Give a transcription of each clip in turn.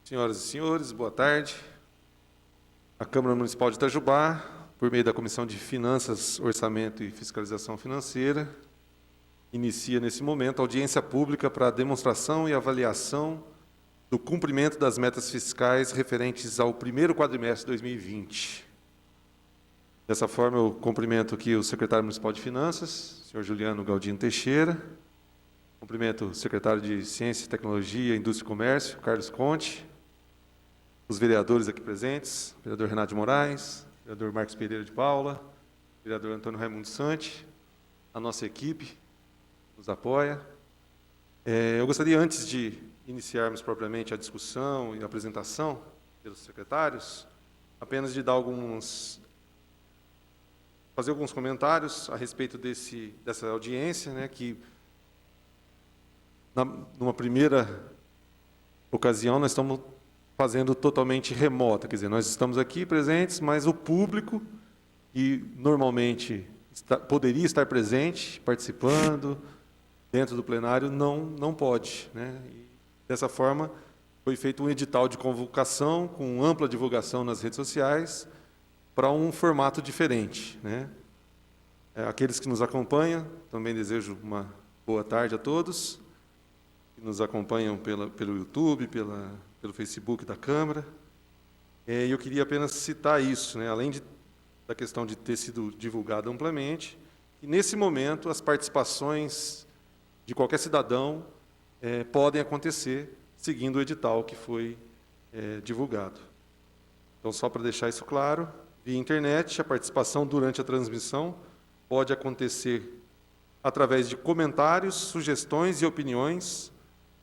Senhoras e senhores, boa tarde. A Câmara Municipal de Itajubá, por meio da Comissão de Finanças, Orçamento e Fiscalização Financeira, inicia nesse momento a audiência pública para a demonstração e avaliação do cumprimento das metas fiscais referentes ao primeiro quadrimestre de 2020. Dessa forma, eu cumprimento aqui o secretário municipal de Finanças, senhor Juliano Galdino Teixeira, cumprimento o secretário de Ciência, Tecnologia, Indústria e Comércio, Carlos Conte, os vereadores aqui presentes, vereador Renato de Moraes, vereador Marcos Pereira de Paula, vereador Antônio Raimundo Sante, a nossa equipe nos apoia. Eu gostaria, antes de iniciarmos propriamente a discussão e a apresentação pelos secretários, apenas de fazer alguns comentários a respeito dessa audiência, né, que, numa primeira ocasião, nós estamos fazendo totalmente remota, quer dizer, nós estamos aqui presentes, mas o público, que normalmente poderia estar presente, participando, dentro do plenário, não pode, né? E, dessa forma, foi feito um edital de convocação, com ampla divulgação nas redes sociais, para um formato diferente, né? Aqueles que nos acompanham, também desejo uma boa tarde a todos, que nos acompanham pelo YouTube, pelo Facebook da Câmara. E eu queria apenas citar isso, né? Além da questão de ter sido divulgado amplamente, que nesse momento as participações de qualquer cidadão podem acontecer seguindo o edital que foi divulgado. Então, só para deixar isso claro, via internet, a participação durante a transmissão pode acontecer através de comentários, sugestões e opiniões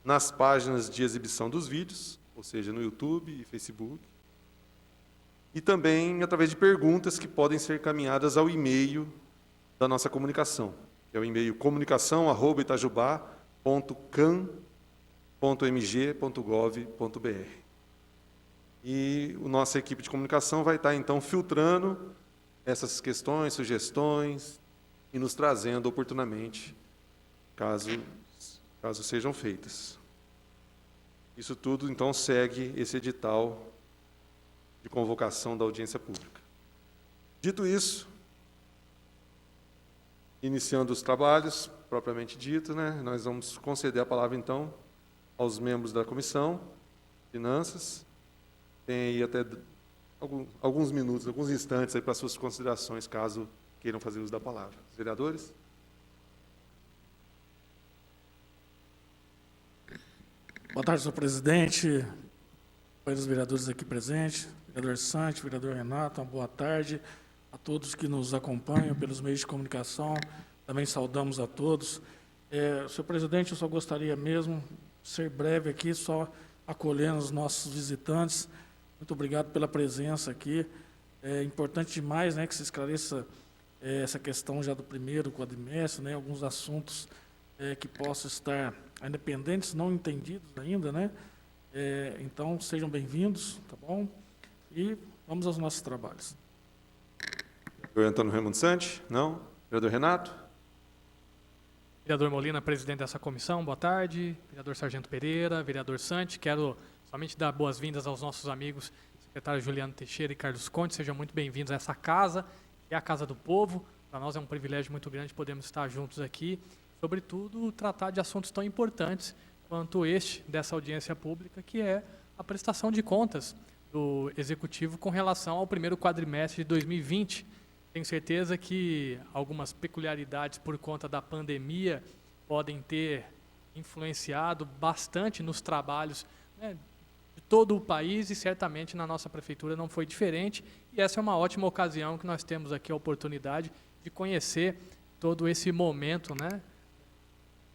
nas páginas de exibição dos vídeos, ou seja, no YouTube e Facebook, e também através de perguntas que podem ser encaminhadas ao e-mail da nossa comunicação, que é o e-mail comunicação@itajubá.can.mg.gov.br. E a nossa equipe de comunicação vai estar, então, filtrando essas questões, sugestões, e nos trazendo oportunamente, caso sejam feitas. Isso tudo, então, segue esse edital de convocação da audiência pública. Dito isso, iniciando os trabalhos, propriamente dito, né, nós vamos conceder a palavra, então, aos membros da Comissão de Finanças. Tem aí até alguns minutos, alguns instantes aí para suas considerações, caso queiram fazer uso da palavra. Os vereadores? Boa tarde, senhor presidente, os vereadores aqui presentes, vereador Sante, vereador Renato, uma boa tarde a todos que nos acompanham pelos meios de comunicação, também saudamos a todos. Senhor presidente, eu só gostaria mesmo de ser breve aqui, só acolhendo os nossos visitantes. Muito obrigado pela presença aqui. É importante demais, né, que se esclareça essa questão já do primeiro quadrimestre, né, alguns assuntos que possam estar ainda pendentes, não entendidos ainda, né? Então, sejam bem-vindos, tá bom? E vamos aos nossos trabalhos. Vereador Antônio Raimundo Sante? Não? Vereador Renato? Vereador Molina, presidente dessa comissão, boa tarde. Vereador Sargento Pereira, vereador Sante, quero somente dar boas-vindas aos nossos amigos, secretário Juliano Teixeira e Carlos Conte, sejam muito bem-vindos a essa casa, que é a Casa do Povo. Para nós é um privilégio muito grande podermos estar juntos aqui, sobretudo tratar de assuntos tão importantes quanto este dessa audiência pública, que é a prestação de contas do Executivo com relação ao primeiro quadrimestre de 2020. Tenho certeza que algumas peculiaridades por conta da pandemia podem ter influenciado bastante nos trabalhos, né, de todo o país, e certamente na nossa prefeitura não foi diferente. E essa é uma ótima ocasião que nós temos aqui a oportunidade de conhecer todo esse momento, né,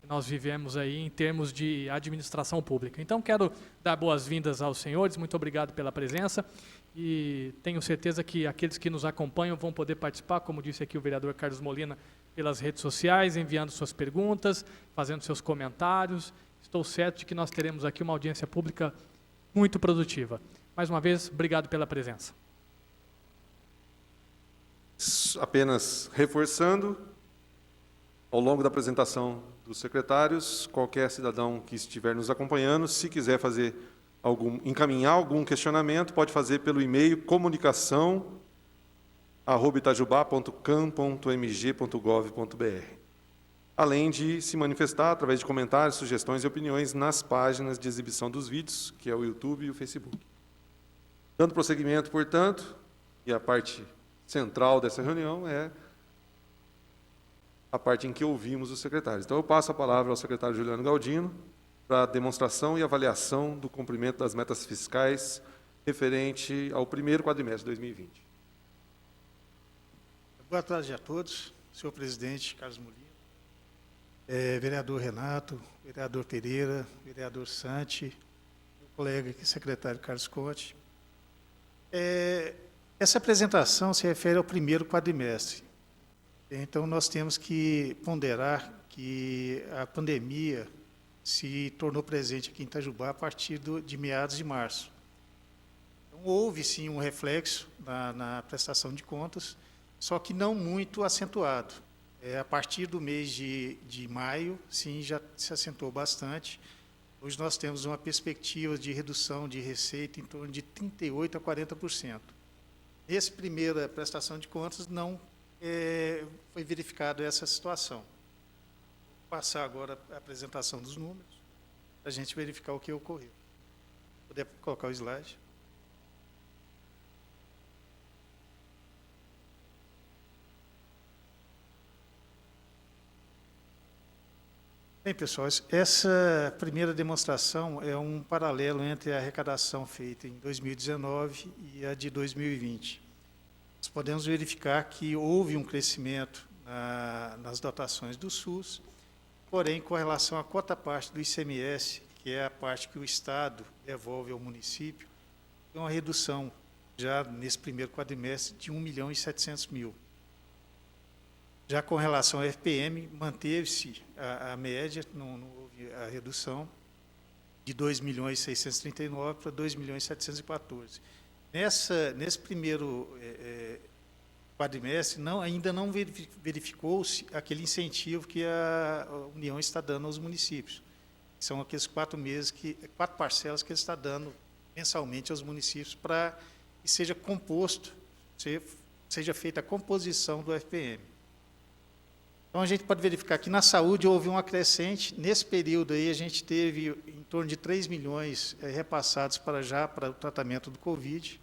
que nós vivemos aí em termos de administração pública. Então, quero dar boas-vindas aos senhores, muito obrigado pela presença, e tenho certeza que aqueles que nos acompanham vão poder participar, como disse aqui o vereador Carlos Molina, pelas redes sociais, enviando suas perguntas, fazendo seus comentários. Estou certo de que nós teremos aqui uma audiência pública muito produtiva. Mais uma vez, obrigado pela presença. Apenas reforçando, ao longo da apresentação dos secretários, qualquer cidadão que estiver nos acompanhando, se quiser fazer encaminhar algum questionamento, pode fazer pelo e-mail comunicação@itajubá.cam.mg.gov.br, além de se manifestar através de comentários, sugestões e opiniões nas páginas de exibição dos vídeos, que é o YouTube e o Facebook. Dando prosseguimento, portanto, e a parte central dessa reunião é a parte em que ouvimos os secretários. Então, eu passo a palavra ao secretário Juliano Galdino para a demonstração e avaliação do cumprimento das metas fiscais referente ao primeiro quadrimestre de 2020. Boa tarde a todos, senhor presidente Carlos Molina, vereador Renato, vereador Pereira, vereador Santi, meu colega aqui, secretário Carlos Conte. Essa apresentação se refere ao primeiro quadrimestre. Então, nós temos que ponderar que a pandemia se tornou presente aqui em Itajubá a partir de meados de março. Então, houve, sim, um reflexo na prestação de contas, só que não muito acentuado. A partir do mês de maio, sim, já se acentuou bastante. Hoje nós temos uma perspectiva de redução de receita em torno de 38% a 40%. Nessa primeira prestação de contas, não foi verificada essa situação. Vou passar agora a apresentação dos números, para a gente verificar o que ocorreu. Puder colocar o slide. Bem, pessoal, essa primeira demonstração é um paralelo entre a arrecadação feita em 2019 e a de 2020. Nós podemos verificar que houve um crescimento nas dotações do SUS, porém, com relação à quota-parte do ICMS, que é a parte que o Estado devolve ao município, tem uma redução já nesse primeiro quadrimestre de 1.700.000. Já com relação ao FPM, manteve-se a média, não houve a redução, de 2.639.000 para 2.714.000. Nesse primeiro quadrimestre, ainda não verificou-se aquele incentivo que a União está dando aos municípios. São aqueles 4 parcelas que ele está dando mensalmente aos municípios para que seja composto, seja feita a composição do FPM. Então, a gente pode verificar que na saúde houve um acrescente. Nesse período aí, a gente teve em torno de 3 milhões repassados para o tratamento do Covid.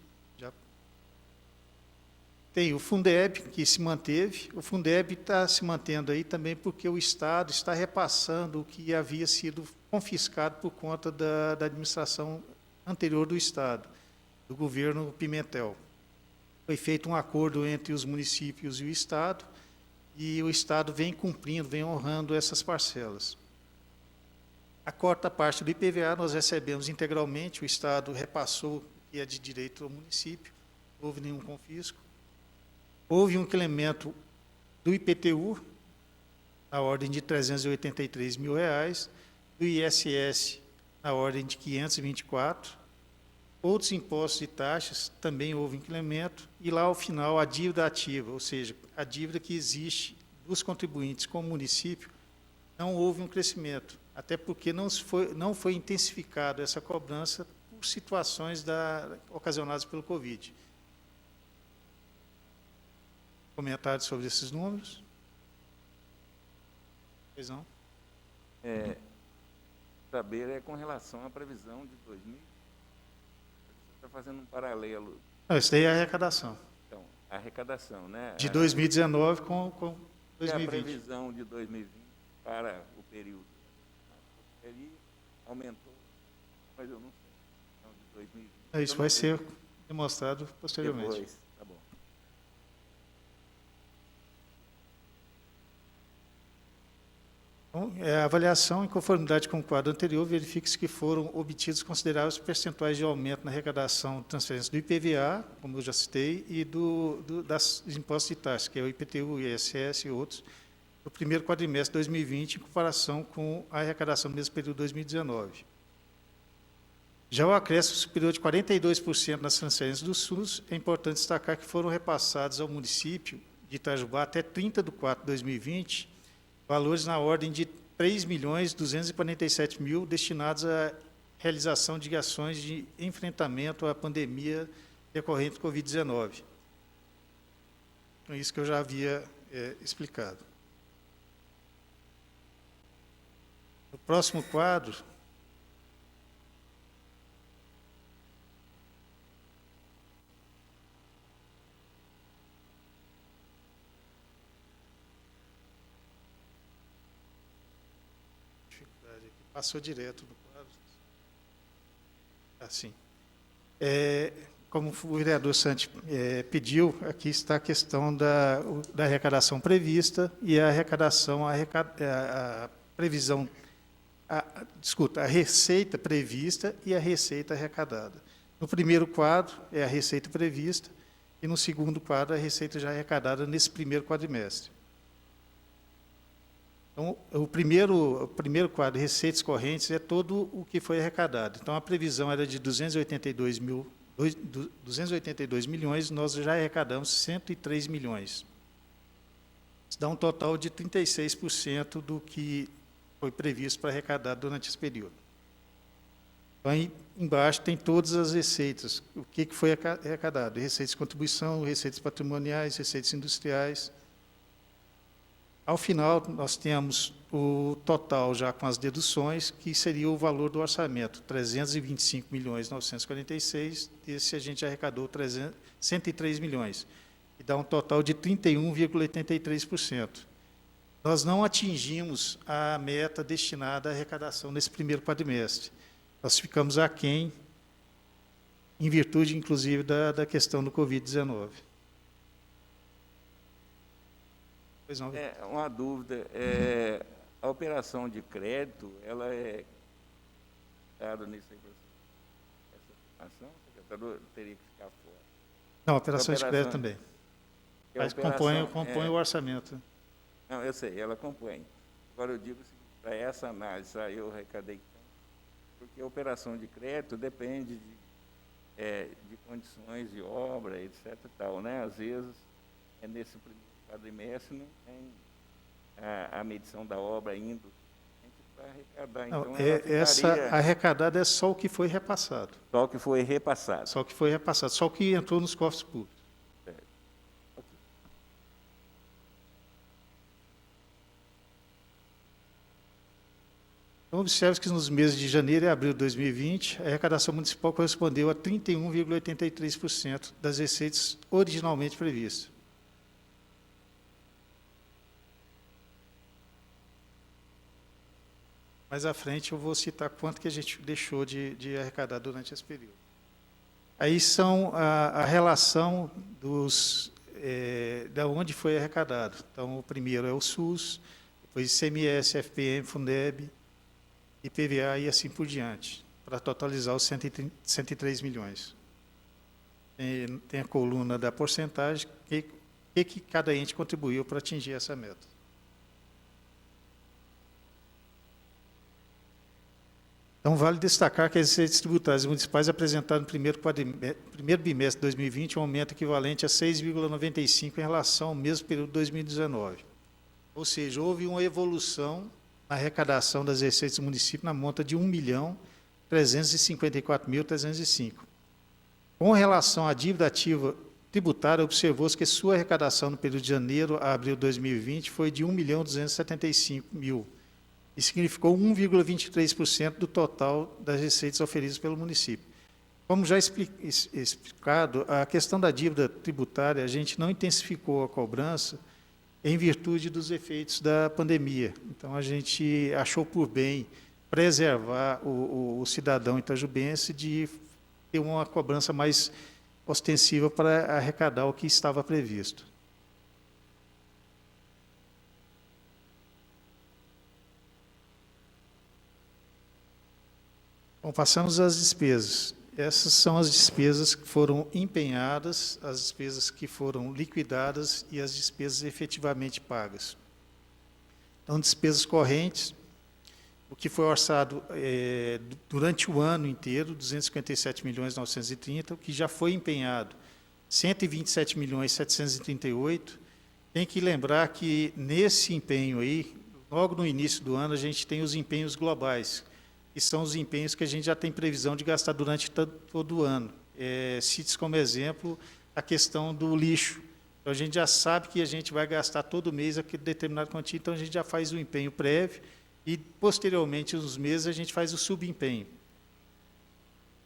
Tem o Fundeb, que se manteve. O Fundeb está se mantendo aí também porque o Estado está repassando o que havia sido confiscado por conta da administração anterior do Estado, do governo Pimentel. Foi feito um acordo entre os municípios e o Estado, e o Estado vem cumprindo, vem honrando essas parcelas. A quarta parte do IPVA nós recebemos integralmente, o Estado repassou o que é de direito ao município, não houve nenhum confisco. Houve um incremento do IPTU, na ordem de R$ 383 mil, do ISS, na ordem de 524. Outros impostos e taxas também houve incremento, e lá ao final a dívida ativa, ou seja, a dívida que existe dos contribuintes com o município, não houve um crescimento, até porque não foi intensificada essa cobrança por situações ocasionadas pelo Covid. Comentários sobre esses números? Pois não? Saber com relação à previsão de 2000. Está fazendo um paralelo. Não, isso daí é a arrecadação. Então, a arrecadação, né? De 2019 com 2020. E a previsão de 2020 para o período. Ele aumentou, mas eu não sei. Então, de 2020. Isso vai ser demonstrado posteriormente. Depois, tá bom. Então, a avaliação, em conformidade com o quadro anterior, verifica-se que foram obtidos consideráveis percentuais de aumento na arrecadação de transferência do IPVA, como eu já citei, e das impostos e taxas, que é o IPTU, ISS e outros, no primeiro quadrimestre de 2020, em comparação com a arrecadação do mesmo período de 2019. Já o acréscimo superior de 42% nas transferências do SUS, é importante destacar que foram repassados ao município de Itajubá até 30 de 4 de 2020, valores na ordem de R$ 3.247.000 destinados a realização de ações de enfrentamento à pandemia decorrente do Covid-19. É isso que eu já havia explicado. O próximo quadro passou direto do quadro. Assim. Como o vereador Santi pediu, aqui está a questão da arrecadação prevista e a arrecadação, a previsão, a receita prevista e a receita arrecadada. No primeiro quadro é a receita prevista e no segundo quadro a receita já arrecadada nesse primeiro quadrimestre. Então, o primeiro quadro, receitas correntes, é todo o que foi arrecadado. Então, a previsão era de 282 milhões, nós já arrecadamos 103 milhões. Isso dá um total de 36% do que foi previsto para arrecadar durante esse período. Então, aí embaixo tem todas as receitas. O que foi arrecadado? Receitas de contribuição, receitas patrimoniais, receitas industriais. Ao final, nós temos o total já com as deduções, que seria o valor do orçamento, 325.946, esse a gente arrecadou 103 milhões, e dá um total de 31,83%. Nós não atingimos a meta destinada à arrecadação nesse primeiro quadrimestre. Nós ficamos aquém, em virtude, inclusive, da questão do Covid-19. Uma dúvida, a operação de crédito, ela é dada nisso aí, essa ação, o secretador teria que ficar fora. Não, a operação de crédito também. Mas compõe o orçamento. Não, eu sei, ela compõe. Agora eu digo o seguinte, para essa análise, aí eu arrecadei tanto, porque a operação de crédito depende de condições de obra, etc. E tal, né? Às vezes, nesse primeiro quadrimestre não tem a medição da obra indo para arrecadar. Não, então, essa arrecadada é só o que foi repassado. Só o que foi repassado. Só o que foi repassado, só o que entrou nos cofres públicos. Certo. Okay. Então, observe que nos meses de janeiro e abril de 2020, a arrecadação municipal correspondeu a 31,83% das receitas originalmente previstas. Mais à frente eu vou citar quanto que a gente deixou de arrecadar durante esse período. Aí são a relação de onde foi arrecadado. Então, o primeiro é o SUS, depois ICMS, FPM, Fundeb, IPVA e assim por diante, para totalizar os 103 milhões. Tem a coluna da porcentagem, que cada ente contribuiu para atingir essa meta. Então, vale destacar que as receitas tributárias municipais apresentaram no primeiro bimestre de 2020 um aumento equivalente a 6,95 em relação ao mesmo período de 2019. Ou seja, houve uma evolução na arrecadação das receitas do município na monta de R$ 1.354.305. Com relação à dívida ativa tributária, observou-se que sua arrecadação no período de janeiro a abril de 2020 foi de R$ 1.275.000. E significou 1,23% do total das receitas oferidas pelo município. Como já explicado, a questão da dívida tributária, a gente não intensificou a cobrança em virtude dos efeitos da pandemia. Então, a gente achou por bem preservar o cidadão itajubense de ter uma cobrança mais ostensiva para arrecadar o que estava previsto. Bom, passamos às despesas. Essas são as despesas que foram empenhadas, as despesas que foram liquidadas e as despesas efetivamente pagas. Então, despesas correntes, o que foi orçado durante o ano inteiro, 257.930.000, o que já foi empenhado, 127.738.000. Tem que lembrar que nesse empenho aí, logo no início do ano, a gente tem os empenhos globais. que são os empenhos que a gente já tem previsão de gastar durante todo o ano. Cite como exemplo a questão do lixo. Então, a gente já sabe que a gente vai gastar todo mês aquele determinado quantia, então a gente já faz o empenho prévio e, posteriormente, nos meses, a gente faz o subempenho.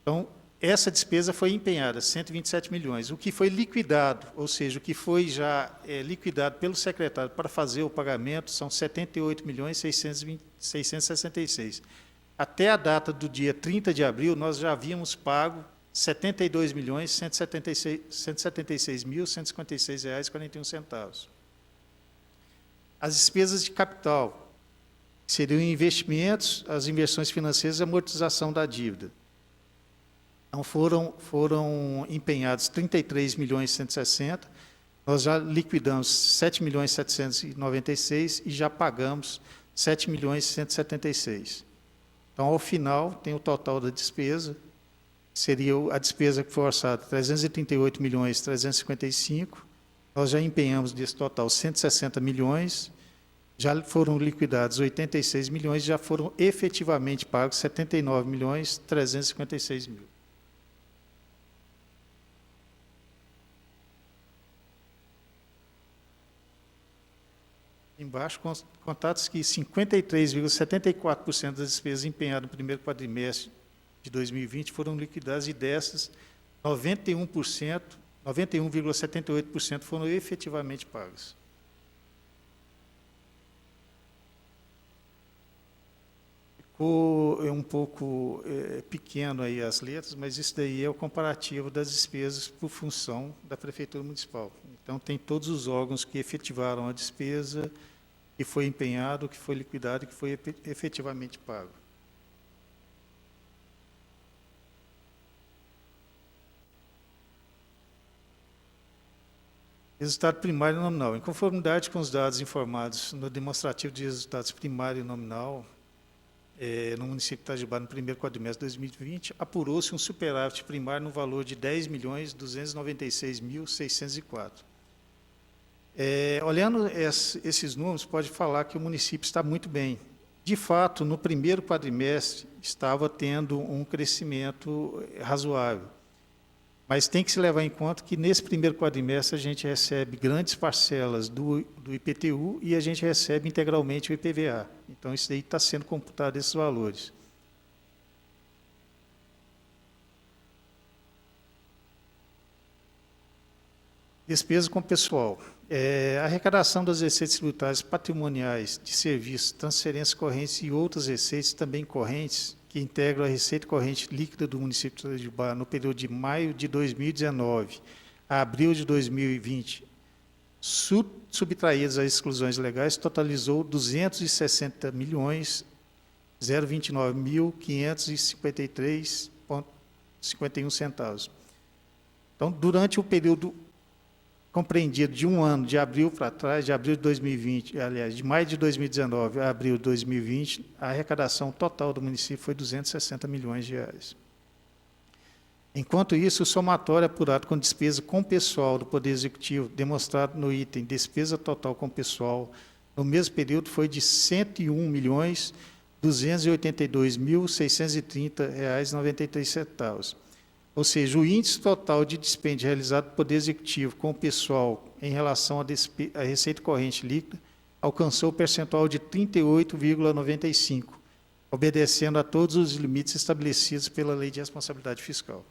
Então, essa despesa foi empenhada, 127 milhões. O que foi liquidado, ou seja, o que foi já liquidado pelo secretário para fazer o pagamento, são 78 milhões 666. Até a data do dia 30 de abril, nós já havíamos pago 72 milhões 176.156 reais 41 centavos. As despesas de capital seriam investimentos, as inversões financeiras e amortização da dívida. Então, foram empenhados 33 milhões 160, nós já liquidamos 7 milhões 796 e já pagamos 7 milhões 176. Então, ao final, tem o total da despesa, seria a despesa que foi orçada 338 milhões 355, nós já empenhamos desse total 160 milhões, já foram liquidados 86 milhões, já foram efetivamente pagos 79 milhões 356 mil. Embaixo, contatos que 53,74% das despesas empenhadas no primeiro quadrimestre de 2020 foram liquidadas e dessas, 91,78% foram efetivamente pagas. Ficou um pouco pequeno aí as letras, mas isso daí é o comparativo das despesas por função da Prefeitura Municipal. Então, tem todos os órgãos que efetivaram a despesa, que foi empenhado, que foi liquidado e que foi efetivamente pago. Resultado primário e nominal. Em conformidade com os dados informados no demonstrativo de resultados primário e nominal, no município de Itajubá, no primeiro quadrimestre de 2020, apurou-se um superávit primário no valor de 10.296.604. Olhando esses números, pode falar que o município está muito bem. De fato, no primeiro quadrimestre, estava tendo um crescimento razoável. Mas tem que se levar em conta que, nesse primeiro quadrimestre, a gente recebe grandes parcelas do IPTU e a gente recebe integralmente o IPVA. Então, isso aí está sendo computado, esses valores. Despesa com pessoal. A arrecadação das receitas tributárias patrimoniais de serviços, transferências correntes e outras receitas também correntes, que integram a receita corrente líquida do município de Itajubá no período de maio de 2019 a abril de 2020, subtraídas as exclusões legais, totalizou 260.029.553,51 centavos. Então, durante o período compreendido de um ano, de abril para trás, de abril de 2020, aliás, de maio de 2019 a abril de 2020, a arrecadação total do município foi 260 milhões de reais. Enquanto isso, o somatório apurado com despesa com pessoal do Poder Executivo, demonstrado no item despesa total com pessoal, no mesmo período foi de R$ 101.282.630,93. Ou seja, o índice total de dispêndio realizado pelo Poder Executivo com o pessoal em relação à receita corrente líquida alcançou o percentual de 38,95%, obedecendo a todos os limites estabelecidos pela Lei de Responsabilidade Fiscal.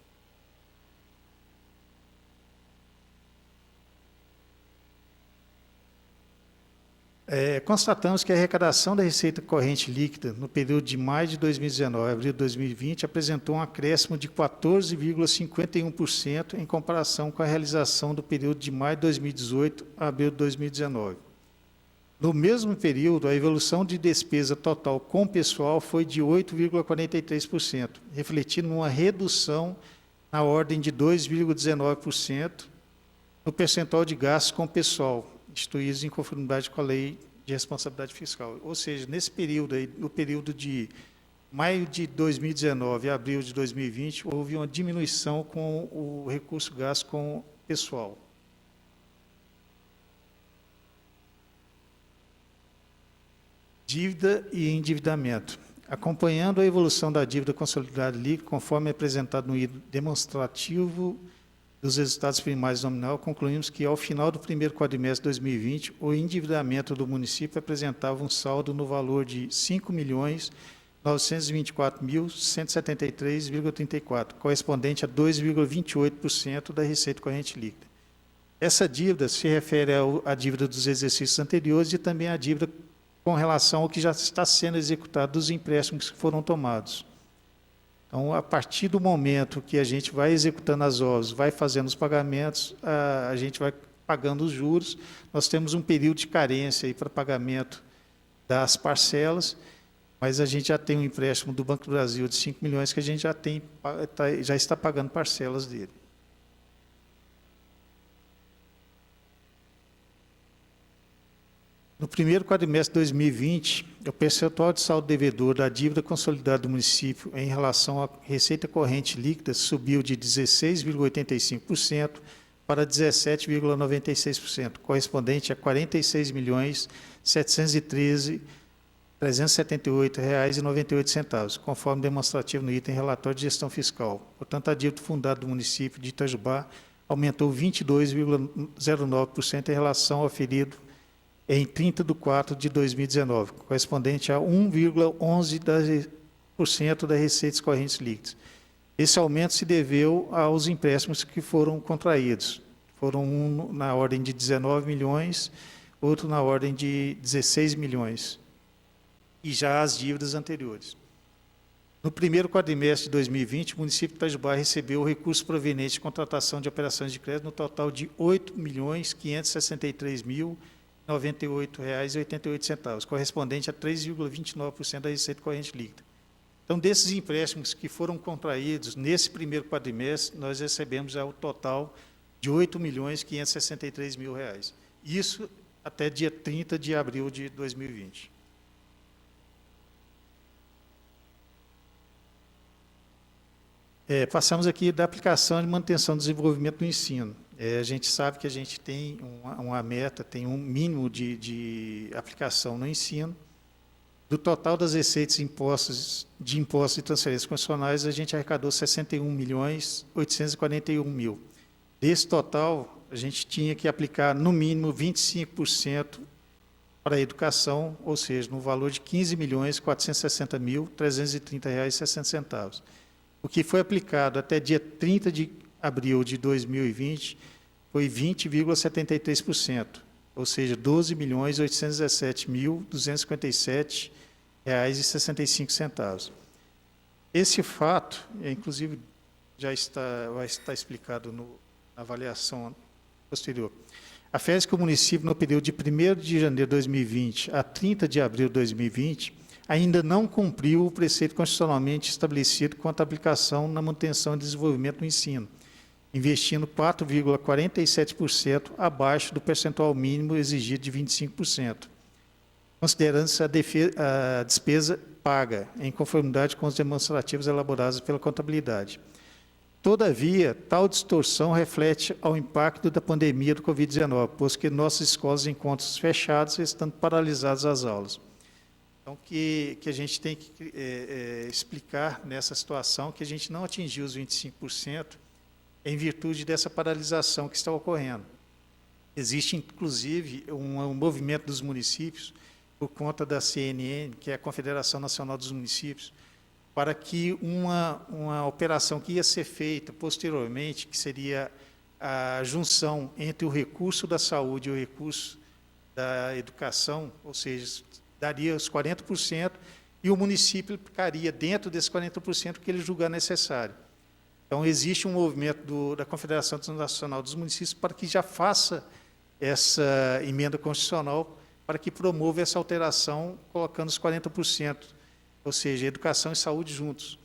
Constatamos que a arrecadação da receita corrente líquida no período de maio de 2019 a abril de 2020 apresentou um acréscimo de 14,51% em comparação com a realização do período de maio de 2018 a abril de 2019. No mesmo período, a evolução de despesa total com pessoal foi de 8,43%, refletindo uma redução na ordem de 2,19% no percentual de gastos com pessoal, instituídos em conformidade com a Lei de Responsabilidade Fiscal. Ou seja, nesse período, aí, no período de maio de 2019 a abril de 2020, houve uma diminuição com o recurso gasto com pessoal. Dívida e endividamento. Acompanhando a evolução da dívida consolidada líquida, conforme apresentado no item demonstrativo dos resultados primários nominal, concluímos que, ao final do primeiro quadrimestre de 2020, o endividamento do município apresentava um saldo no valor de R$ 5.924.173,34, correspondente a 2,28% da receita corrente líquida. Essa dívida se refere à dívida dos exercícios anteriores e também à dívida com relação ao que já está sendo executado dos empréstimos que foram tomados. Então, a partir do momento que a gente vai executando as obras, vai fazendo os pagamentos, a gente vai pagando os juros, nós temos um período de carência aí para pagamento das parcelas, mas a gente já tem um empréstimo do Banco do Brasil de 5 milhões que a gente já está pagando parcelas dele. No primeiro quadrimestre de 2020, o percentual de saldo devedor da dívida consolidada do município em relação à receita corrente líquida subiu de 16,85% para 17,96%, correspondente a R$ 46.713.378,98, conforme demonstrativo no item relatório de gestão fiscal. Portanto, a dívida fundada do município de Itajubá aumentou 22,09% em relação ao ferido em 30 de 4 de 2019, correspondente a 1,11% das receitas correntes líquidas. Esse aumento se deveu aos empréstimos que foram contraídos. Foram um na ordem de 19 milhões, outro na ordem de 16 milhões, e já as dívidas anteriores. No primeiro quadrimestre de 2020, o município de Itajubá recebeu o recurso proveniente de contratação de operações de crédito no total de R$ 8.563.098,88, correspondente a 3,29% da receita corrente líquida. Então, desses empréstimos que foram contraídos nesse primeiro quadrimestre, nós recebemos já o total de R$ 8.563.000. Isso até dia 30 de abril de 2020. Passamos aqui da aplicação e manutenção do desenvolvimento do ensino. A gente sabe que a gente tem uma meta, tem um mínimo de aplicação no ensino. Do total das receitas de impostos e transferências constitucionais, a gente arrecadou 61.841.000. Desse total, a gente tinha que aplicar, no mínimo, 25% para a educação, ou seja, no valor de R$ 15.460.330,60. O que foi aplicado até dia 30 de abril de 2020 foi 20,73%, ou seja, R$ 12.817.257,65. Esse fato, inclusive, vai estar explicado na avaliação posterior. Afere que o município, no período de 1º de janeiro de 2020 a 30 de abril de 2020, ainda não cumpriu o preceito constitucionalmente estabelecido quanto à aplicação na manutenção e desenvolvimento do ensino, investindo 4,47% abaixo do percentual mínimo exigido de 25%, considerando-se a despesa paga, em conformidade com os demonstrativos elaborados pela contabilidade. Todavia, tal distorção reflete ao impacto da pandemia do Covid-19, pois que nossas escolas encontram-se fechadas, estando paralisadas as aulas. Então, que a gente tem que explicar nessa situação que a gente não atingiu os 25% em virtude dessa paralisação que está ocorrendo. Existe, inclusive, um movimento dos municípios, por conta da CNN, que é a Confederação Nacional dos Municípios, para que uma operação que ia ser feita posteriormente, que seria a junção entre o recurso da saúde e o recurso da educação, ou seja, daria os 40%, e o município ficaria dentro desses 40% que ele julgar necessário. Então, existe um movimento da Confederação Nacional dos Municípios para que já faça essa emenda constitucional, para que promova essa alteração, colocando os 40%, ou seja, educação e saúde juntos.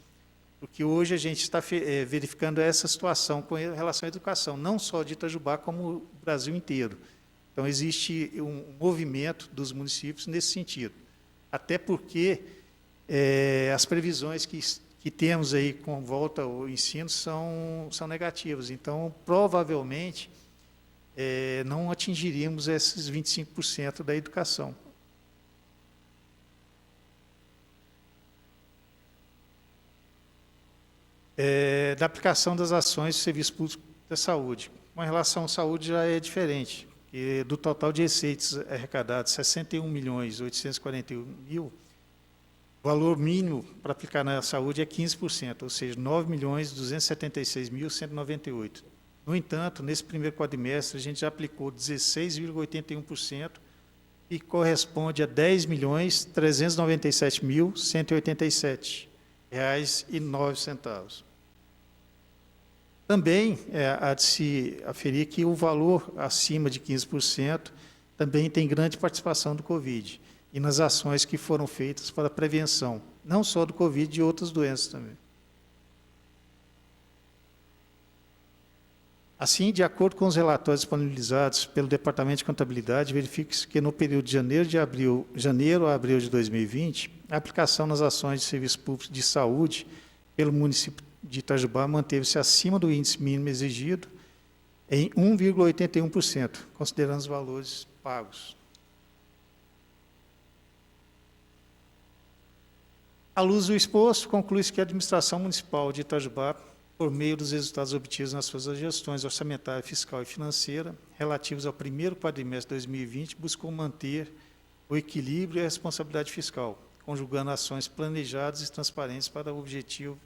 Porque hoje a gente está verificando essa situação com relação à educação, não só de Itajubá, como o Brasil inteiro. Então, existe um movimento dos municípios nesse sentido. Até porque as previsões que temos aí com volta ao ensino são negativas. Então, provavelmente, não atingiríamos esses 25% da educação. Da aplicação das ações do Serviço Público da Saúde. Com relação à saúde já é diferente, porque do total de receitas arrecadadas, 61.841.000, o valor mínimo para aplicar na saúde é 15%, ou seja, 9.276.198. No entanto, nesse primeiro quadrimestre, a gente já aplicou 16,81%, e corresponde a R$ 10.397.187,09. Também há de se aferir que o valor acima de 15% também tem grande participação do Covid e nas ações que foram feitas para a prevenção, não só do Covid, de outras doenças também. Assim, de acordo com os relatórios disponibilizados pelo Departamento de Contabilidade, verifica-se que no período de janeiro a abril de 2020, a aplicação nas ações de serviço público de saúde pelo município de Itajubá manteve-se acima do índice mínimo exigido em 1,81%, considerando os valores pagos. À luz do exposto, conclui-se que a administração municipal de Itajubá, por meio dos resultados obtidos nas suas gestões orçamentária, fiscal e financeira, relativos ao primeiro quadrimestre de 2020, buscou manter o equilíbrio e a responsabilidade fiscal, conjugando ações planejadas e transparentes para o objetivo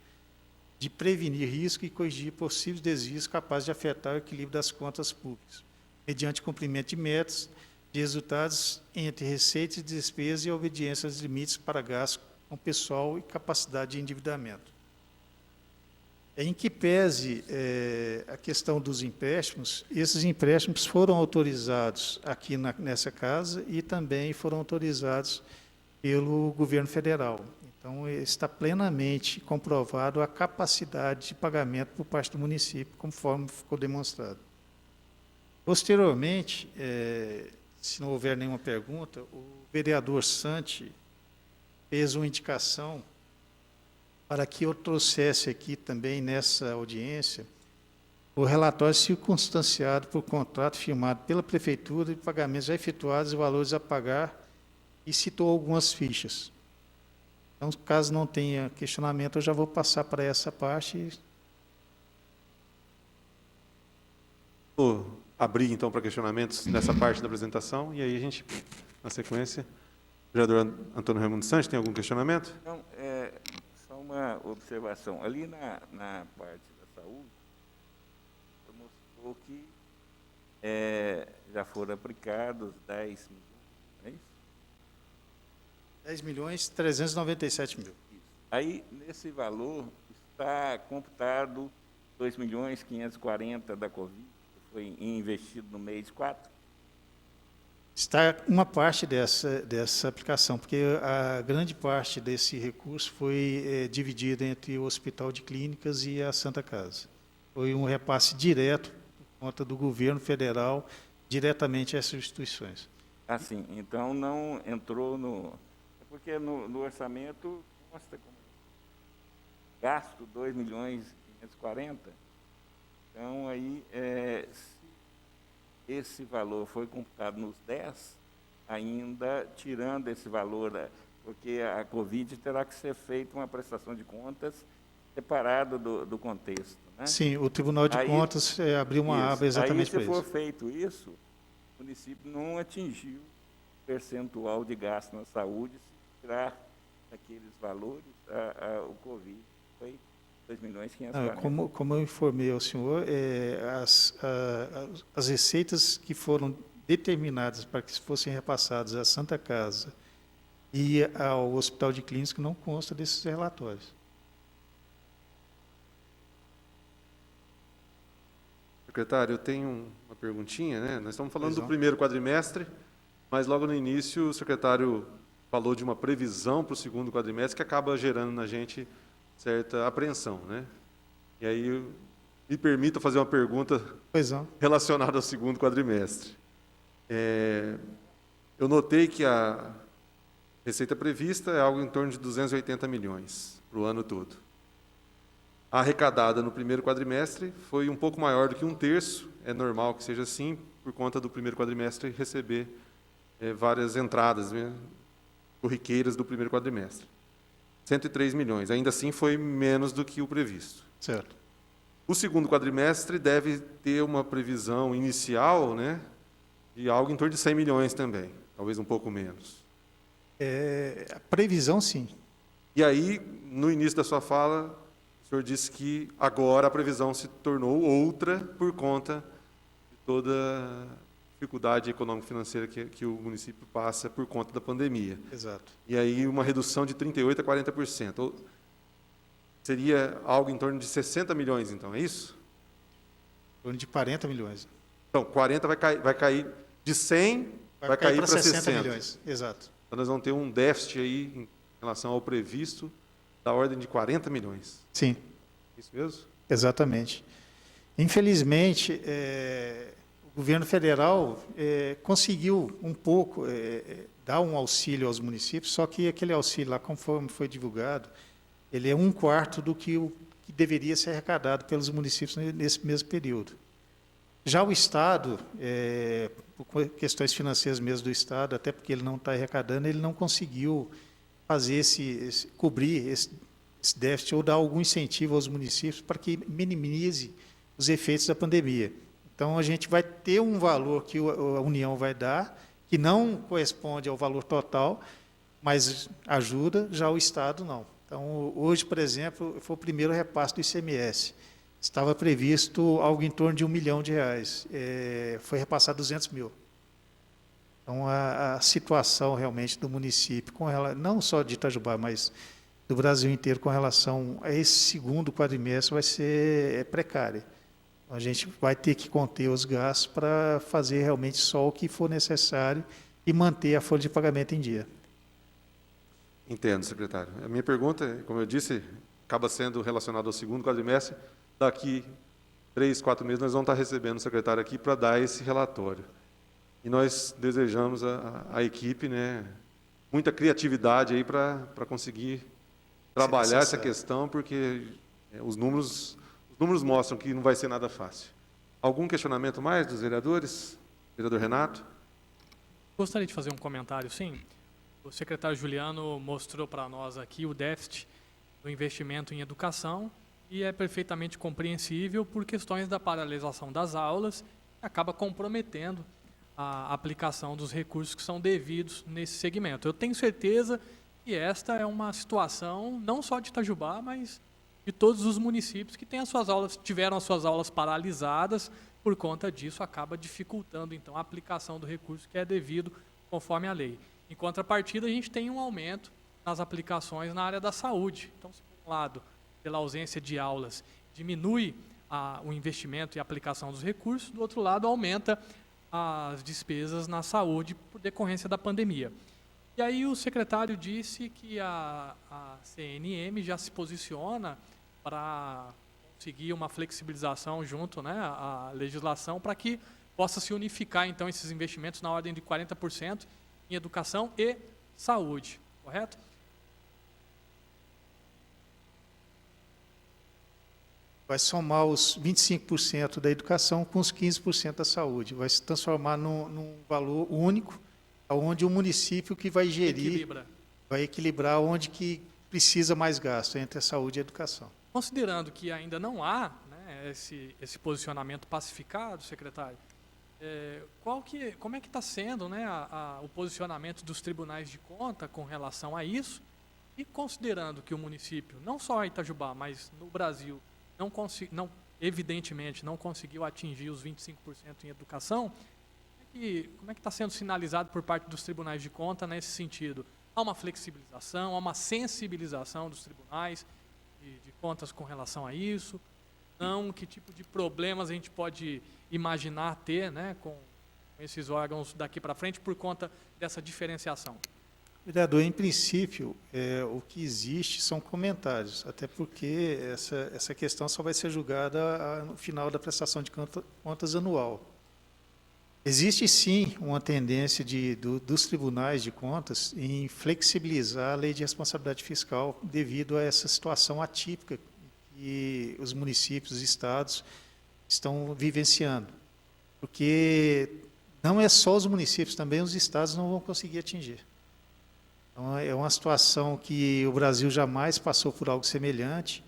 de prevenir risco e corrigir possíveis desvios capazes de afetar o equilíbrio das contas públicas, mediante cumprimento de metas de resultados entre receitas e despesas e obediência aos limites para gastos com pessoal e capacidade de endividamento. Em que pese a questão dos empréstimos, esses empréstimos foram autorizados aqui nessa casa e também foram autorizados pelo governo federal. Então, está plenamente comprovado a capacidade de pagamento por parte do município, conforme ficou demonstrado. Posteriormente, se não houver nenhuma pergunta, o vereador Santi fez uma indicação para que eu trouxesse aqui também nessa audiência o relatório circunstanciado por contrato firmado pela Prefeitura de pagamentos já efetuados e valores a pagar, e citou algumas fichas. Então, caso não tenha questionamento, eu já vou passar para essa parte. Vou abrir, então, para questionamentos nessa parte da apresentação, e aí a gente, na sequência, o vereador Antônio Raimundo Santos, tem algum questionamento? Não, só uma observação. Ali na parte da saúde, mostrou que já foram aplicados 10 milhões, não é isso? 10.397.000. Aí, nesse valor, está computado 2.540.000 da Covid, que foi investido no mês 4? Está uma parte dessa aplicação, porque a grande parte desse recurso foi dividida entre o Hospital de Clínicas e a Santa Casa. Foi um repasse direto, por conta do governo federal, diretamente a essas instituições. Assim, então não entrou no... Porque no orçamento consta como gasto 2.540.000. Então, aí, se esse valor foi computado nos 10, ainda tirando esse valor, porque a Covid terá que ser feita uma prestação de contas separada do contexto. Né? Sim, o Tribunal de Contas abriu uma aba exatamente para isso. isso. Se for feito isso, o município não atingiu o percentual de gasto na saúde, se tirar aqueles valores, o Covid foi 2.540.000. Como eu informei ao senhor, as receitas que foram determinadas para que fossem repassadas à Santa Casa e ao Hospital de Clínicas não consta desses relatórios. Secretário, eu tenho uma perguntinha, né? Nós estamos falando Pois do não. primeiro quadrimestre, mas logo no início o secretário falou de uma previsão para o segundo quadrimestre que acaba gerando na gente certa apreensão, né? E aí, me permita fazer uma pergunta Pois não. relacionada ao segundo quadrimestre. Eu notei que a receita prevista é algo em torno de 280 milhões para o ano todo. A arrecadada no primeiro quadrimestre foi um pouco maior do que 1/3, é normal que seja assim, por conta do primeiro quadrimestre receber várias entradas, né, corriqueiras do primeiro quadrimestre. 103 milhões. Ainda assim, foi menos do que o previsto. Certo. O segundo quadrimestre deve ter uma previsão inicial, né, de algo em torno de 100 milhões também, talvez um pouco menos. A previsão, sim. E aí, no início da sua fala, o senhor disse que agora a previsão se tornou outra por conta de toda a dificuldade econômico-financeira que o município passa por conta da pandemia. Exato. E aí uma redução de 38% a 40%. Seria algo em torno de 60 milhões, então, é isso? Em torno de 40 milhões. Então, 40 vai cair de 100, vai cair para 60 milhões. Exato. Então, nós vamos ter um déficit aí em relação ao previsto da ordem de 40 milhões. Sim. Isso mesmo? Exatamente. Infelizmente, o governo federal conseguiu um pouco dar um auxílio aos municípios, só que aquele auxílio lá, conforme foi divulgado, ele é 1/4 do que deveria ser arrecadado pelos municípios nesse mesmo período. Já o Estado, por questões financeiras mesmo do Estado, até porque ele não está arrecadando, ele não conseguiu fazer cobrir esse déficit ou dar algum incentivo aos municípios para que minimize os efeitos da pandemia. Então, a gente vai ter um valor que a União vai dar, que não corresponde ao valor total, mas ajuda, já o Estado não. Então, hoje, por exemplo, foi o primeiro repasse do ICMS. Estava previsto algo em torno de R$1 milhão. Foi repassado 200 mil. Então, a situação realmente do município, não só de Itajubá, mas do Brasil inteiro, com relação a esse segundo quadrimestre, vai ser precária. A gente vai ter que conter os gastos para fazer realmente só o que for necessário e manter a folha de pagamento em dia. Entendo, secretário. A minha pergunta, como eu disse, acaba sendo relacionada ao segundo quadrimestre. Daqui 3, 4 meses, nós vamos estar recebendo o secretário aqui para dar esse relatório. E nós desejamos à equipe, né, muita criatividade aí para conseguir trabalhar essa questão, porque os números mostram que não vai ser nada fácil. Algum questionamento mais dos vereadores? Vereador Renato? Gostaria de fazer um comentário, sim. O secretário Juliano mostrou para nós aqui o déficit do investimento em educação e é perfeitamente compreensível por questões da paralisação das aulas, que acaba comprometendo a aplicação dos recursos que são devidos nesse segmento. Eu tenho certeza que esta é uma situação não só de Itajubá, mas de todos os municípios que tiveram as suas aulas paralisadas. Por conta disso, acaba dificultando então a aplicação do recurso que é devido conforme a lei. Em contrapartida, a gente tem um aumento nas aplicações na área da saúde. Então, se por um lado, pela ausência de aulas, diminui o investimento e a aplicação dos recursos, do outro lado, aumenta as despesas na saúde por decorrência da pandemia. E aí o secretário disse que a CNM já se posiciona para conseguir uma flexibilização junto, né, à legislação, para que possa se unificar, então, esses investimentos na ordem de 40% em educação e saúde, correto? Vai somar os 25% da educação com os 15% da saúde. Vai se transformar num valor único, onde o município que vai gerir, vai equilibrar onde que precisa mais gasto, entre a saúde e a educação. Considerando que ainda não há, né, esse posicionamento pacificado, secretário, como é que está sendo, né, o posicionamento dos tribunais de conta com relação a isso? E considerando que o município, não só Itajubá, mas no Brasil, evidentemente não conseguiu atingir os 25% em educação, como é que está sendo sinalizado por parte dos tribunais de conta nesse sentido? Há uma flexibilização, há uma sensibilização dos tribunais de contas com relação a isso? Não, que tipo de problemas a gente pode imaginar ter, né, com esses órgãos daqui para frente por conta dessa diferenciação? Vereador, em princípio, o que existe são comentários, até porque essa questão só vai ser julgada no final da prestação de contas anual. Existe, sim, uma tendência dos tribunais de contas em flexibilizar a lei de responsabilidade fiscal devido a essa situação atípica que os municípios, os estados estão vivenciando. Porque não é só os municípios, também os estados não vão conseguir atingir. Então, é uma situação que o Brasil jamais passou por algo semelhante.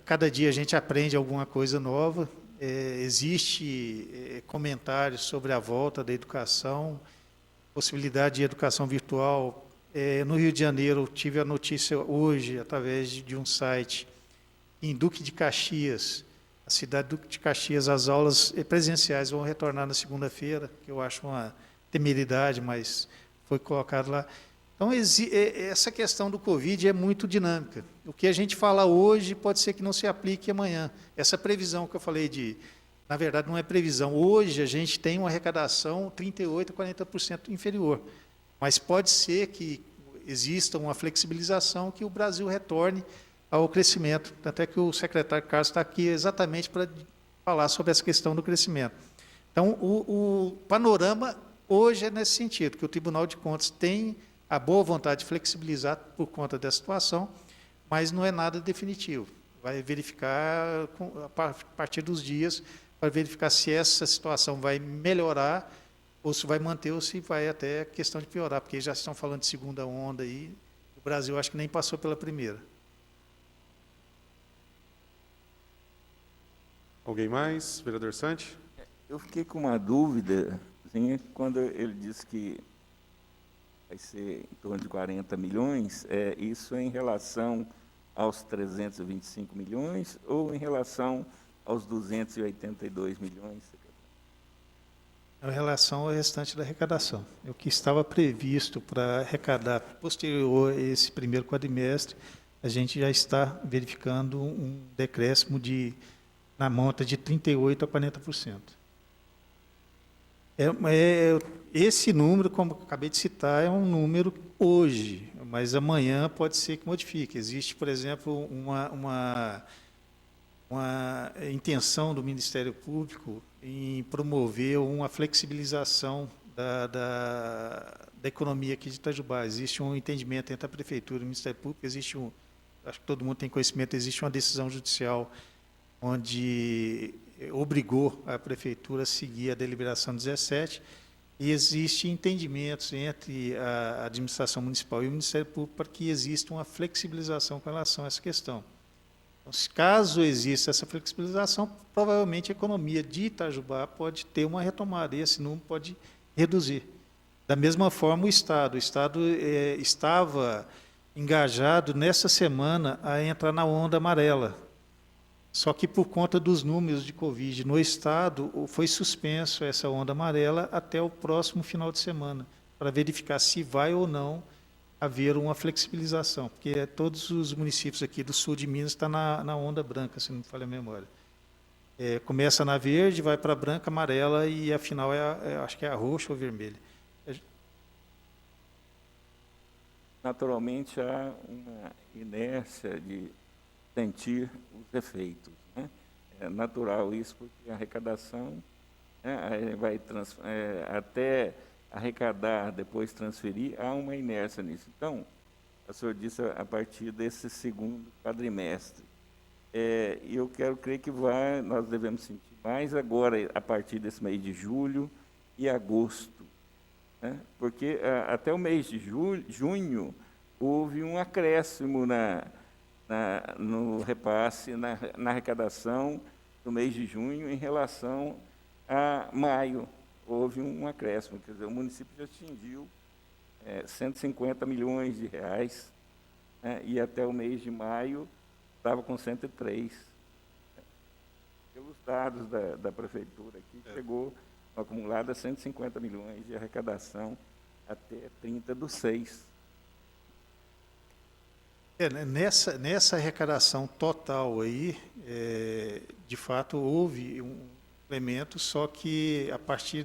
Cada dia a gente aprende alguma coisa nova. Existe comentários sobre a volta da educação, possibilidade de educação virtual. No Rio de Janeiro, tive a notícia hoje, através de um site, em Duque de Caxias, a cidade de Duque de Caxias, as aulas presenciais vão retornar na segunda-feira, que eu acho uma temeridade, mas foi colocado lá. Então, essa questão do Covid é muito dinâmica. O que a gente fala hoje pode ser que não se aplique amanhã. Essa previsão que eu falei na verdade, não é previsão. Hoje, a gente tem uma arrecadação 38% a 40% inferior. Mas pode ser que exista uma flexibilização que o Brasil retorne ao crescimento. Tanto é que o secretário Carlos está aqui exatamente para falar sobre essa questão do crescimento. Então, o panorama hoje é nesse sentido, que o Tribunal de Contas tem a boa vontade de flexibilizar por conta dessa situação, mas não é nada definitivo. Vai verificar a partir dos dias, para verificar se essa situação vai melhorar, ou se vai manter, ou se vai até questão de piorar, porque já estão falando de segunda onda aí, o Brasil acho que nem passou pela primeira. Alguém mais? Vereador Sante? Eu fiquei com uma dúvida, assim, quando ele disse que vai ser em torno de 40 milhões, isso em relação aos 325 milhões ou em relação aos 282 milhões? Em relação ao restante da arrecadação. O que estava previsto para arrecadar posterior a esse primeiro quadrimestre, a gente já está verificando um decréscimo na monta de 38% a 40%. Esse número, como eu acabei de citar, é um número hoje, mas amanhã pode ser que modifique. Existe, por exemplo, uma intenção do Ministério Público em promover uma flexibilização da economia aqui de Itajubá. Existe um entendimento entre a Prefeitura e o Ministério Público, acho que todo mundo tem conhecimento, existe uma decisão judicial onde obrigou a Prefeitura a seguir a deliberação 17, e existem entendimentos entre a administração municipal e o Ministério Público para que exista uma flexibilização com relação a essa questão. Então, caso exista essa flexibilização, provavelmente a economia de Itajubá pode ter uma retomada, e esse número pode reduzir. Da mesma forma, o Estado estava engajado nessa semana a entrar na onda amarela. Só que, por conta dos números de Covid no Estado, foi suspenso essa onda amarela até o próximo final de semana, para verificar se vai ou não haver uma flexibilização, porque todos os municípios aqui do sul de Minas estão na onda branca, se não me falha a memória. Começa na verde, vai para a branca, amarela, e a final acho que é a roxa ou vermelha. Naturalmente, há uma inércia de sentir os efeitos, né? É natural isso, porque a arrecadação, né, vai até arrecadar, depois transferir, há uma inércia nisso. Então, o senhor disse a partir desse segundo quadrimestre. Eu quero crer que nós devemos sentir mais agora, a partir desse mês de julho e agosto, né? Porque até o mês de junho houve um acréscimo no repasse, na arrecadação do mês de junho em relação a maio. Houve um acréscimo, quer dizer, o município já atingiu 150 milhões de reais, né, e até o mês de maio estava com 103. Pelos dados da prefeitura aqui, chegou acumulado a 150 milhões de arrecadação até 30/6. Nessa arrecadação total aí, de fato, houve um implemento, só que a partir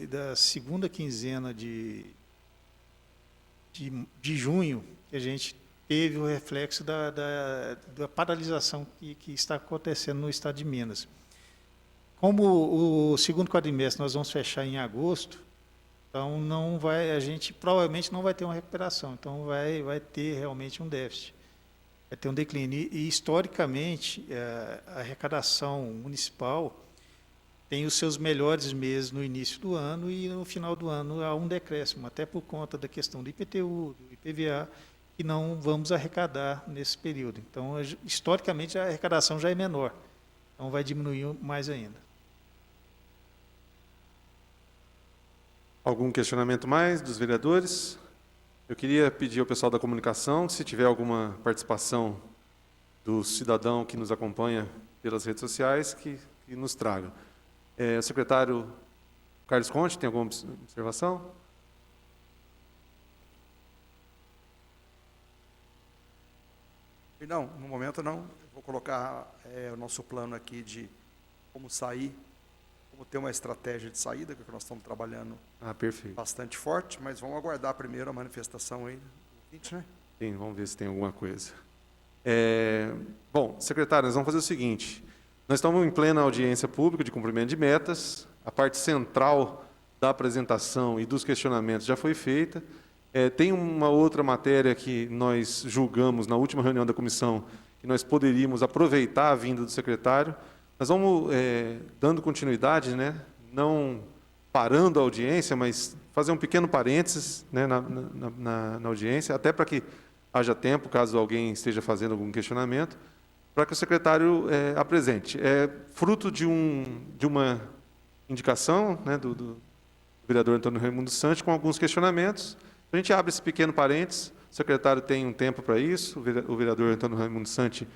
da segunda quinzena de junho, que a gente teve o reflexo da paralisação que está acontecendo no estado de Minas. Como o segundo quadrimestre nós vamos fechar em agosto, então a gente provavelmente não vai ter uma recuperação, então vai ter realmente um déficit, vai ter um declínio. E historicamente, a arrecadação municipal tem os seus melhores meses no início do ano e no final do ano há um decréscimo, até por conta da questão do IPTU, do IPVA, que não vamos arrecadar nesse período. Então, historicamente, a arrecadação já é menor, então vai diminuir mais ainda. Algum questionamento mais dos vereadores? Eu queria pedir ao pessoal da comunicação, se tiver alguma participação do cidadão que nos acompanha pelas redes sociais, que nos traga. O secretário Carlos Conte, tem alguma observação? Não, no momento não. Eu vou colocar o nosso plano aqui de como sair, como ter uma estratégia de saída, que nós estamos trabalhando Perfeito. bastante forte, mas vamos aguardar primeiro a manifestação aí do 20, né? Sim, vamos ver se tem alguma coisa. Bom, secretário, nós vamos fazer o seguinte. Nós estamos em plena audiência pública de cumprimento de metas. A parte central da apresentação e dos questionamentos já foi feita. Tem uma outra matéria que nós julgamos na última reunião da comissão, que nós poderíamos aproveitar a vinda do secretário. Nós vamos dando continuidade, né? Não parando a audiência, mas fazer um pequeno parênteses, né, na audiência, até para que haja tempo, caso alguém esteja fazendo algum questionamento, para que o secretário apresente. É fruto de uma indicação, né, do vereador Antônio Raimundo Santos, com alguns questionamentos. A gente abre esse pequeno parênteses, o secretário tem um tempo para isso, o vereador Antônio Raimundo Santos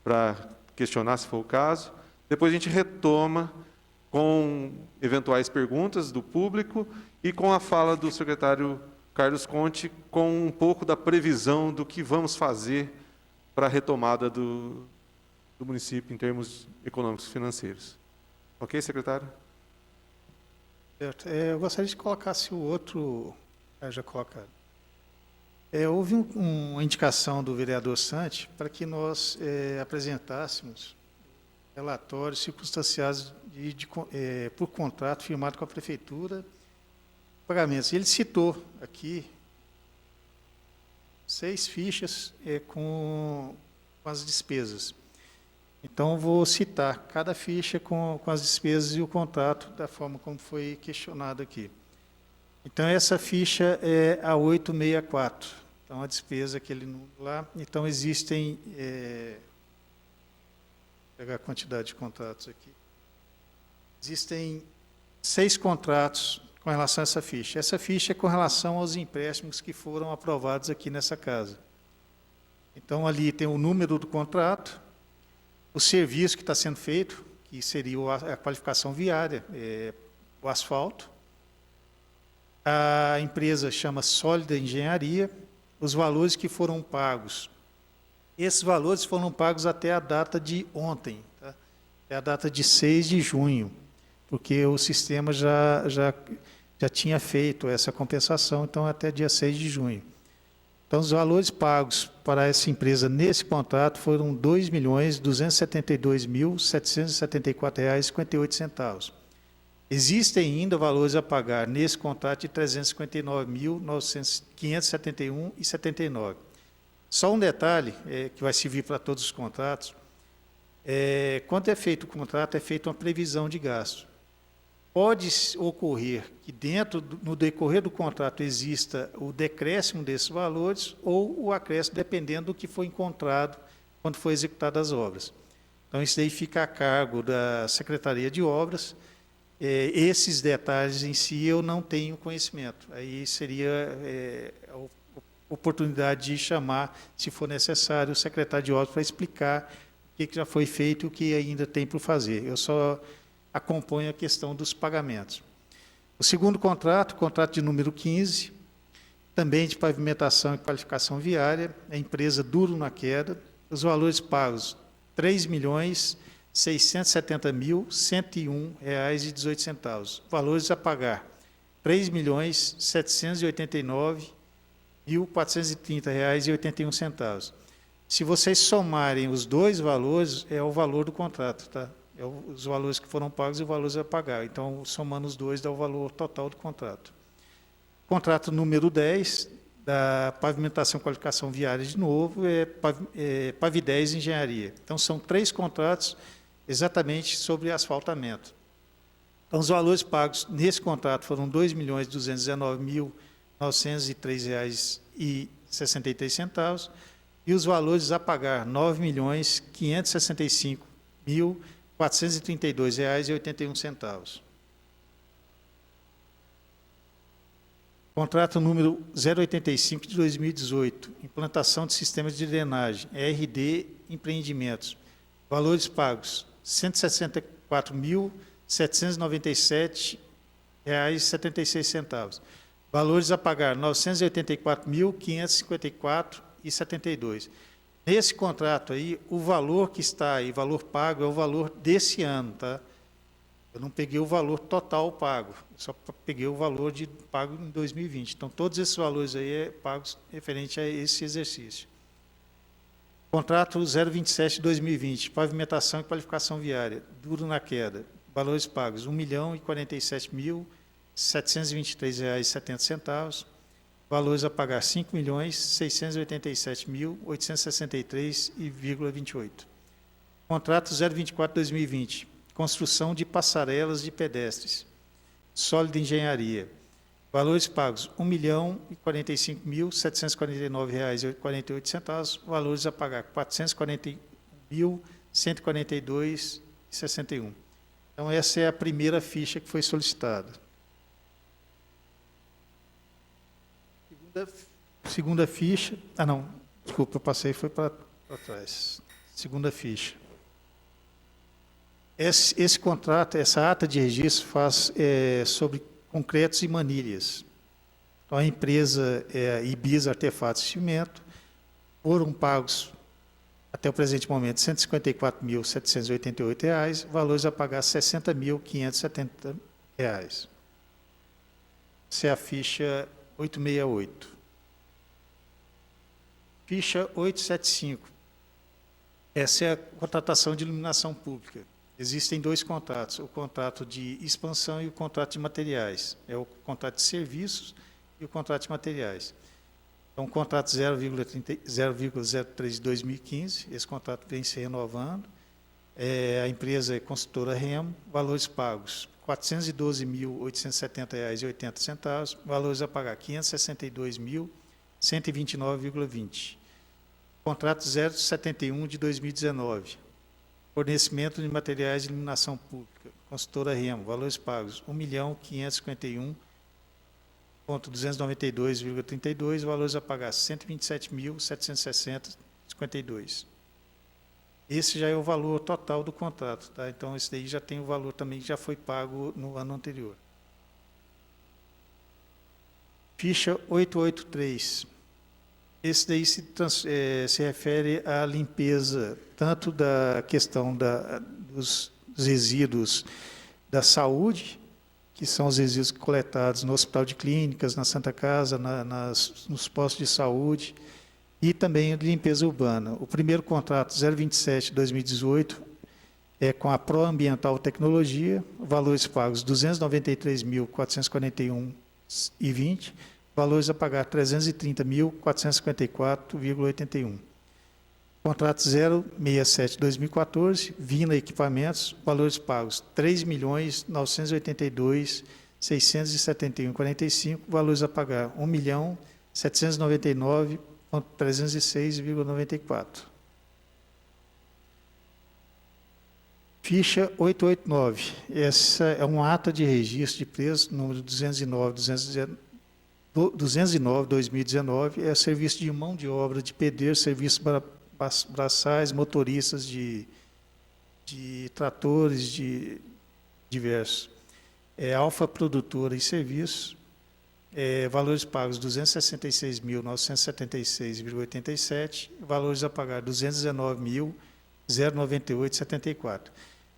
para questionar, se for o caso. Depois a gente retoma com eventuais perguntas do público e com a fala do secretário Carlos Conte, com um pouco da previsão do que vamos fazer para a retomada do município em termos econômicos e financeiros. Ok, secretário? Certo. Eu gostaria de colocar se o outro... já colocado. Houve uma indicação do vereador Santi para que nós apresentássemos relatórios circunstanciados por contrato firmado com a prefeitura, pagamentos. Ele citou aqui 6 fichas com as despesas. Então, vou citar cada ficha com as despesas e o contrato, da forma como foi questionado aqui. Então, essa ficha é a 864. Então, a despesa, aquele número lá. Então, existem... vou pegar a quantidade de contratos aqui. Existem 6 contratos com relação a essa ficha. Essa ficha é com relação aos empréstimos que foram aprovados aqui nessa casa. Então, ali tem o número do contrato, o serviço que está sendo feito, que seria a qualificação viária, o asfalto. A empresa chama Sólida Engenharia, os valores que foram pagos. Esses valores foram pagos até a data de ontem, tá? É a data de 6 de junho, porque o sistema já tinha feito essa compensação, então até dia 6 de junho. Então, os valores pagos para essa empresa nesse contrato foram R$ 2.272.774,58. Existem ainda valores a pagar nesse contrato de R$ 359.571,79. Só um detalhe que vai servir para todos os contratos. Quando é feito o contrato, é feita uma previsão de gasto. Pode ocorrer que no decorrer do contrato exista o decréscimo desses valores ou o acréscimo, dependendo do que foi encontrado quando foi executadas as obras. Então, isso daí fica a cargo da Secretaria de Obras. Esses detalhes em si eu não tenho conhecimento. Aí seria a oportunidade de chamar, se for necessário, o secretário de Obras para explicar o que já foi feito e o que ainda tem por fazer. Eu só acompanho a questão dos pagamentos. O segundo contrato, contrato de número 15, também de pavimentação e qualificação viária, a empresa Duro na Queda, os valores pagos R$ 3.670.101,18. Valores a pagar R$ 3.789.430,81. Se vocês somarem os dois valores, é o valor do contrato, tá? Os valores que foram pagos e os valores a pagar. Então, somando os dois, dá o valor total do contrato. Contrato número 10, da pavimentação e qualificação viária, de novo, Pavidez Engenharia. Então, são 3 contratos exatamente sobre asfaltamento. Então, os valores pagos nesse contrato foram R$ 2.219.903,63 e os valores a pagar R$ 9.565.432,81. Contrato número 085 de 2018, implantação de sistemas de drenagem, RD Empreendimentos. Valores pagos R$ 164.797,76. Valores a pagar R$ 984.554,72. Nesse contrato aí, o valor que está aí, valor pago, é o valor desse ano, tá? Eu não peguei o valor total pago, só peguei o valor de pago em 2020. Então, todos esses valores aí é pagos referente a esse exercício. Contrato 027 de 2020, pavimentação e qualificação viária, duro na queda. Valores pagos, R$ 1.047.723,70. Valores a pagar, R$ 5.687.863,28. Contrato 024 de 2020, construção de passarelas de pedestres, sólida engenharia. Valores pagos, R$ 1.045.749,48. Valores a pagar, R$ 441.142,61. Então, essa é a primeira ficha que foi solicitada. Segunda ficha... Ah, não, desculpa, eu passei, foi para trás. Segunda ficha. Esse contrato, essa ata de registro faz sobre concretos e manilhas. Então, a empresa Ibiza Artefatos e Cimento foram pagos, até o presente momento, R$ 154.788, valores a pagar R$ 60.570. Essa é a ficha 868. Ficha 875. Essa é a contratação de iluminação pública. Existem dois contratos, o contrato de expansão e o contrato de materiais. É o contrato de serviços e o contrato de materiais. Então, o contrato 0,03 de 2015, esse contrato vem se renovando. A empresa é construtora Remo, valores pagos R$ 412.870,80, valores a pagar R$ 562.129,20. Contrato 071 de 2019. Fornecimento de materiais de iluminação pública, consultora Remo, valores pagos R$ 1.551.292,32, valores a pagar R$ 127.760,52. Esse já é o valor total do contrato, tá? Então, esse daí já tem o valor também que já foi pago no ano anterior. Ficha 883. Esse daí se refere à limpeza, tanto da questão dos resíduos da saúde, que são os resíduos coletados no Hospital de Clínicas, na Santa Casa, nos postos de saúde, e também de limpeza urbana. O primeiro contrato, 027 de 2018, é com a Proambiental Tecnologia, valores pagos R$ 293.441,20, valores a pagar R$ 330.454,81. Contrato 067 de 2014, Vina Equipamentos, valores pagos R$ 3.972.671,45, valores a pagar R$ 1.799.306,94. Ficha 889. Essa é uma ata de registro de preço, número 209/2019, é serviço de mão de obra de pedreiro, serviço para braçais, motoristas de tratores diversos. Alfa Produtora e Serviços, valores pagos R$ 266.976,87, valores a pagar R$ 219.098,74.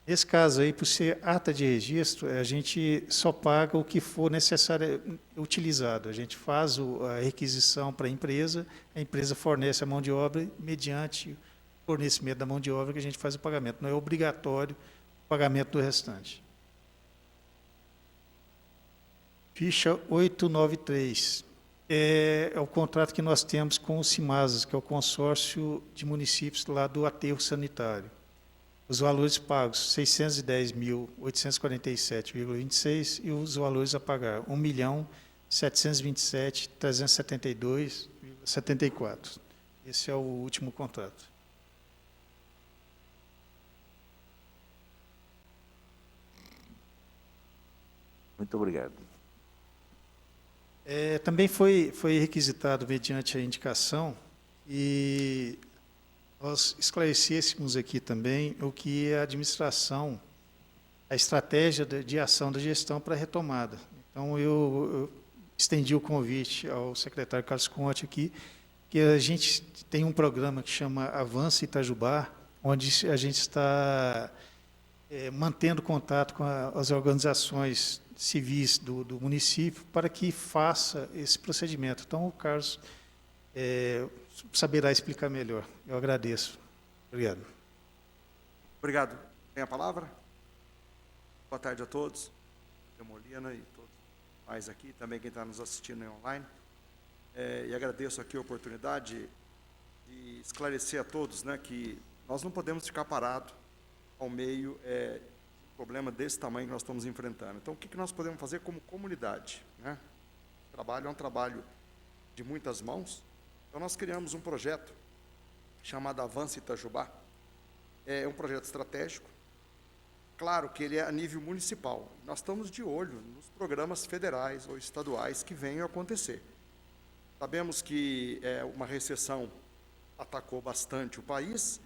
Nesse caso aí, por ser ata de registro, a gente só paga o que for necessário utilizado. A gente faz a requisição para a empresa fornece a mão de obra, mediante o fornecimento da mão de obra que a gente faz o pagamento. Não é obrigatório o pagamento do restante. Ficha 893. É o contrato que nós temos com o CIMASAS, que é o consórcio de municípios lá do aterro sanitário. os valores pagos 610.847,26 e os valores a pagar 1.727.372,74. Esse é o último contrato. Muito obrigado. Também foi requisitado, mediante a indicação, e nós esclarecêssemos aqui também o que é a administração, a estratégia de ação da gestão para a retomada. Então, eu estendi o convite ao secretário Carlos Conte aqui, que a gente tem um programa que chama Avança Itajubá, onde a gente está mantendo contato com as organizações civis do município para que faça esse procedimento. Então, o Carlos saberá explicar melhor. Eu agradeço. Obrigado. Obrigado. Tem a palavra? Boa tarde a todos. Molina e todos mais aqui, também quem está nos assistindo online. E agradeço aqui a oportunidade de esclarecer a todos, né, que nós não podemos ficar parados ao meio de um problema desse tamanho que nós estamos enfrentando. Então, o que nós podemos fazer como comunidade, né? O trabalho é um trabalho de muitas mãos. Então, nós criamos um projeto chamado Avança Itajubá. É um projeto estratégico. Claro que ele é a nível municipal. Nós estamos de olho nos programas federais ou estaduais que venham a acontecer. Sabemos que uma recessão atacou bastante o país.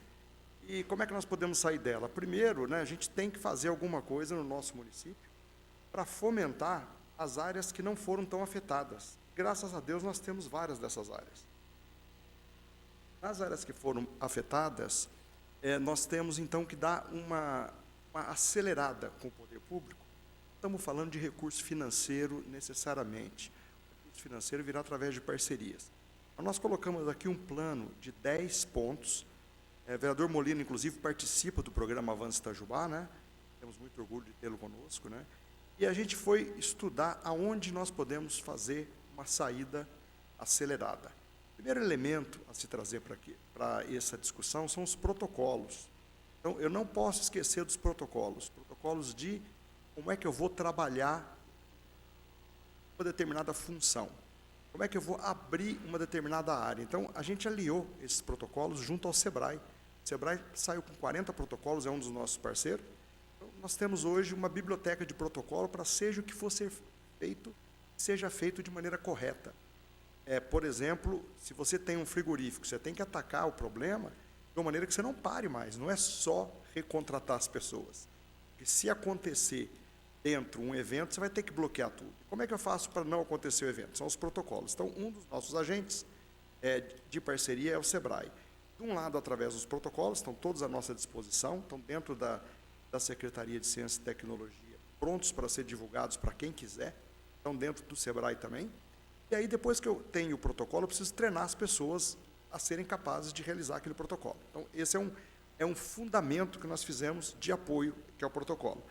E como é que nós podemos sair dela? Primeiro, né, a gente tem que fazer alguma coisa no nosso município para fomentar as áreas que não foram tão afetadas. Graças a Deus, nós temos várias dessas áreas. Nas áreas que foram afetadas, nós temos, então, que dar uma acelerada com o poder público. Estamos falando de recurso financeiro, necessariamente. O recurso financeiro virá através de parcerias. Então, nós colocamos aqui um plano de 10 pontos. O vereador Molina, inclusive, participa do programa Avança Itajubá, né? Temos muito orgulho de tê-lo conosco, né? E a gente foi estudar aonde nós podemos fazer uma saída acelerada. O primeiro elemento a se trazer para essa discussão são os protocolos. Então, eu não posso esquecer dos protocolos de como é que eu vou trabalhar uma determinada função, como é que eu vou abrir uma determinada área. Então, a gente aliou esses protocolos junto ao SEBRAE. O SEBRAE saiu com 40 protocolos, é um dos nossos parceiros. Então, nós temos hoje uma biblioteca de protocolo para seja o que for ser feito, seja feito de maneira correta. Por exemplo, se você tem um frigorífico, você tem que atacar o problema de uma maneira que você não pare mais, não é só recontratar as pessoas. Porque se acontecer dentro um evento, você vai ter que bloquear tudo. Como é que eu faço para não acontecer o evento? São os protocolos. Então, um dos nossos agentes de parceria é o SEBRAE. De um lado, através dos protocolos, estão todos à nossa disposição, estão dentro da Secretaria de Ciência e Tecnologia, prontos para ser divulgados para quem quiser, estão dentro do SEBRAE também. E aí, depois que eu tenho o protocolo, eu preciso treinar as pessoas a serem capazes de realizar aquele protocolo. Então, esse é um fundamento que nós fizemos de apoio, que é o protocolo.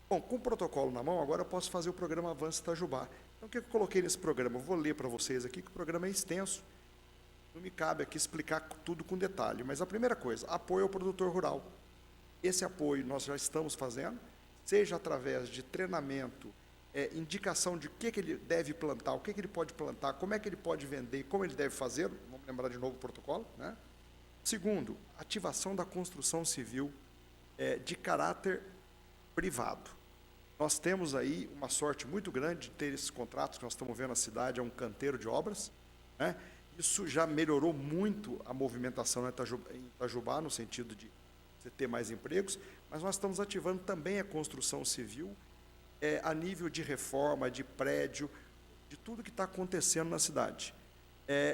Bom, com o protocolo na mão, agora eu posso fazer o programa Avança Itajubá. Então, o que eu coloquei nesse programa? Eu vou ler para vocês aqui, que o programa é extenso. Não me cabe aqui explicar tudo com detalhe, mas a primeira coisa, apoio ao produtor rural. Esse apoio nós já estamos fazendo, seja através de treinamento, indicação de o que ele deve plantar, o que ele pode plantar, como é que ele pode vender, como ele deve fazer, vamos lembrar de novo o protocolo, né? Segundo, ativação da construção civil de caráter privado. Nós temos aí uma sorte muito grande de ter esses contratos que nós estamos vendo na cidade, é um canteiro de obras, né? Isso já melhorou muito a movimentação em Itajubá, no sentido de você ter mais empregos, mas nós estamos ativando também a construção civil a nível de reforma, de prédio, de tudo que está acontecendo na cidade.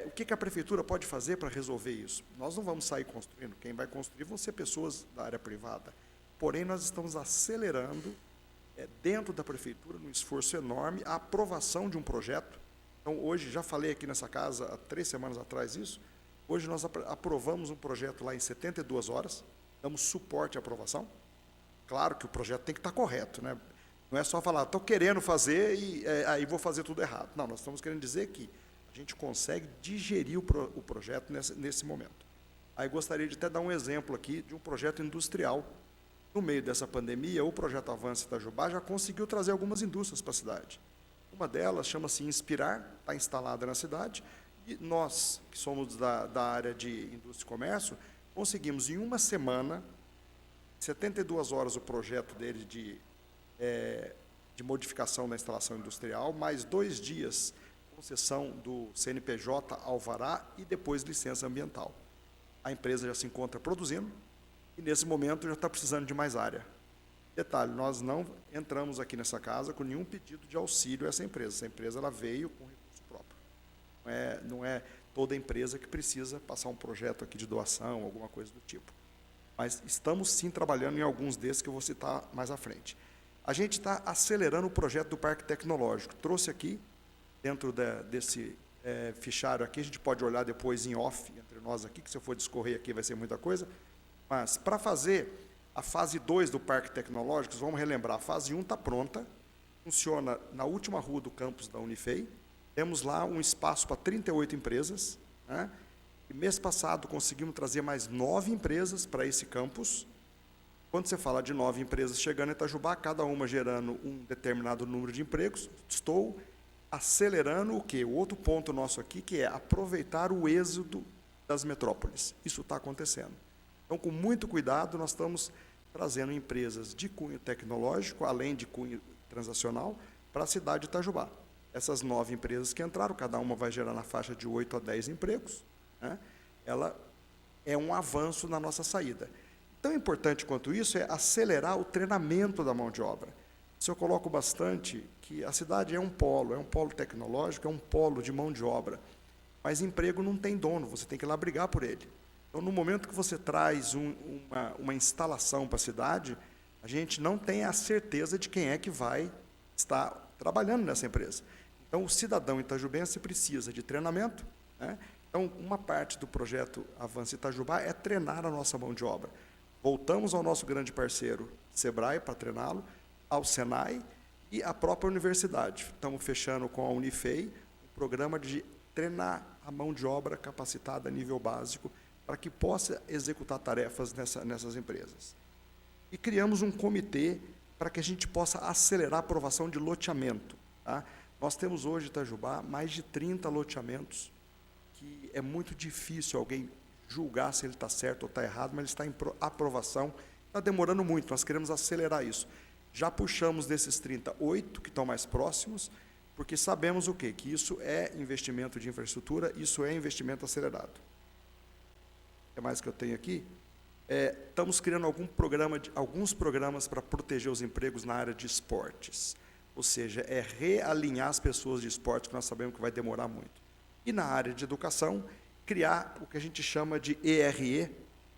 O que a prefeitura pode fazer para resolver isso? Nós não vamos sair construindo, quem vai construir vão ser pessoas da área privada. Porém, nós estamos acelerando, dentro da prefeitura, num esforço enorme, a aprovação de um projeto. Então, hoje, já falei aqui nessa casa, há 3 semanas atrás isso, hoje nós aprovamos um projeto lá em 72 horas, damos suporte à aprovação. Claro que o projeto tem que estar correto, né? Não é só falar, estou querendo fazer e aí vou fazer tudo errado. Não, nós estamos querendo dizer que a gente consegue digerir o projeto nesse momento. Aí gostaria de até dar um exemplo aqui de um projeto industrial no meio dessa pandemia, o projeto Avança Itajubá já conseguiu trazer algumas indústrias para a cidade. Uma delas chama-se Inspirar, está instalada na cidade, e nós, que somos da área de indústria e comércio, conseguimos em uma semana, 72 horas o projeto dele de modificação da instalação industrial, mais 2 dias concessão do CNPJ Alvará e depois licença ambiental. A empresa já se encontra produzindo e, nesse momento, já está precisando de mais área. Detalhe, nós não entramos aqui nessa casa com nenhum pedido de auxílio a essa empresa. Essa empresa ela veio com recurso próprio. Não é toda empresa que precisa passar um projeto aqui de doação, alguma coisa do tipo. Mas estamos, sim, trabalhando em alguns desses que eu vou citar mais à frente. A gente está acelerando o projeto do Parque Tecnológico. Trouxe aqui, dentro desse fichário aqui, a gente pode olhar depois em off, entre nós aqui, que se eu for discorrer aqui vai ser muita coisa, mas para fazer a fase 2 do Parque Tecnológico, vamos relembrar, a fase 1 está pronta, funciona na última rua do campus da Unifei, temos lá um espaço para 38 empresas, né? E mês passado conseguimos trazer mais 9 empresas para esse campus. Quando você fala de 9 empresas chegando em Itajubá, cada uma gerando um determinado número de empregos, estou acelerando o quê? O outro ponto nosso aqui, que é aproveitar o êxodo das metrópoles. Isso está acontecendo. Então, com muito cuidado, nós estamos trazendo empresas de cunho tecnológico, além de cunho transacional, para a cidade de Itajubá. Essas 9 empresas que entraram, cada uma vai gerar na faixa de 8 a 10 empregos, né? Ela é um avanço na nossa saída. Tão importante quanto isso é acelerar o treinamento da mão de obra. Isso eu coloco bastante, que a cidade é um polo tecnológico, é um polo de mão de obra, mas emprego não tem dono, você tem que ir lá brigar por ele. Então, no momento que você traz uma instalação para a cidade, a gente não tem a certeza de quem é que vai estar trabalhando nessa empresa. Então, o cidadão itajubense precisa de treinamento, né? Então, uma parte do projeto Avança Itajubá é treinar a nossa mão de obra. Voltamos ao nosso grande parceiro, Sebrae, para treiná-lo, ao Senai e à própria universidade. Estamos fechando com a Unifei um programa de treinar a mão de obra capacitada a nível básico para que possa executar tarefas nessas empresas. E criamos um comitê para que a gente possa acelerar a aprovação de loteamento. Tá? Nós temos hoje, em Itajubá, mais de 30 loteamentos, que é muito difícil alguém julgar se ele está certo ou está errado, mas ele está em aprovação, está demorando muito, nós queremos acelerar isso. Já puxamos desses 38 que estão mais próximos, porque sabemos o quê? Que isso é investimento de infraestrutura, isso é investimento acelerado. O que mais que eu tenho aqui? Estamos criando alguns programas para proteger os empregos na área de esportes, ou seja, é realinhar as pessoas de esportes, que nós sabemos que vai demorar muito. E na área de educação, criar o que a gente chama de ERE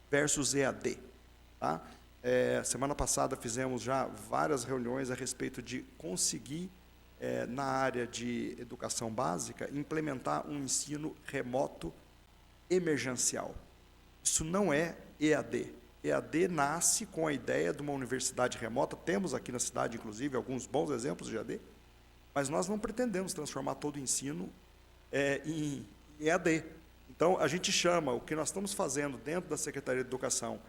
versus EAD. Tá? Semana passada fizemos já várias reuniões a respeito de conseguir, na área de educação básica, implementar um ensino remoto emergencial. Isso não é EAD. EAD nasce com a ideia de uma universidade remota, temos aqui na cidade, inclusive, alguns bons exemplos de EAD, mas nós não pretendemos transformar todo o ensino em EAD. Então, a gente chama, o que nós estamos fazendo dentro da Secretaria de Educação,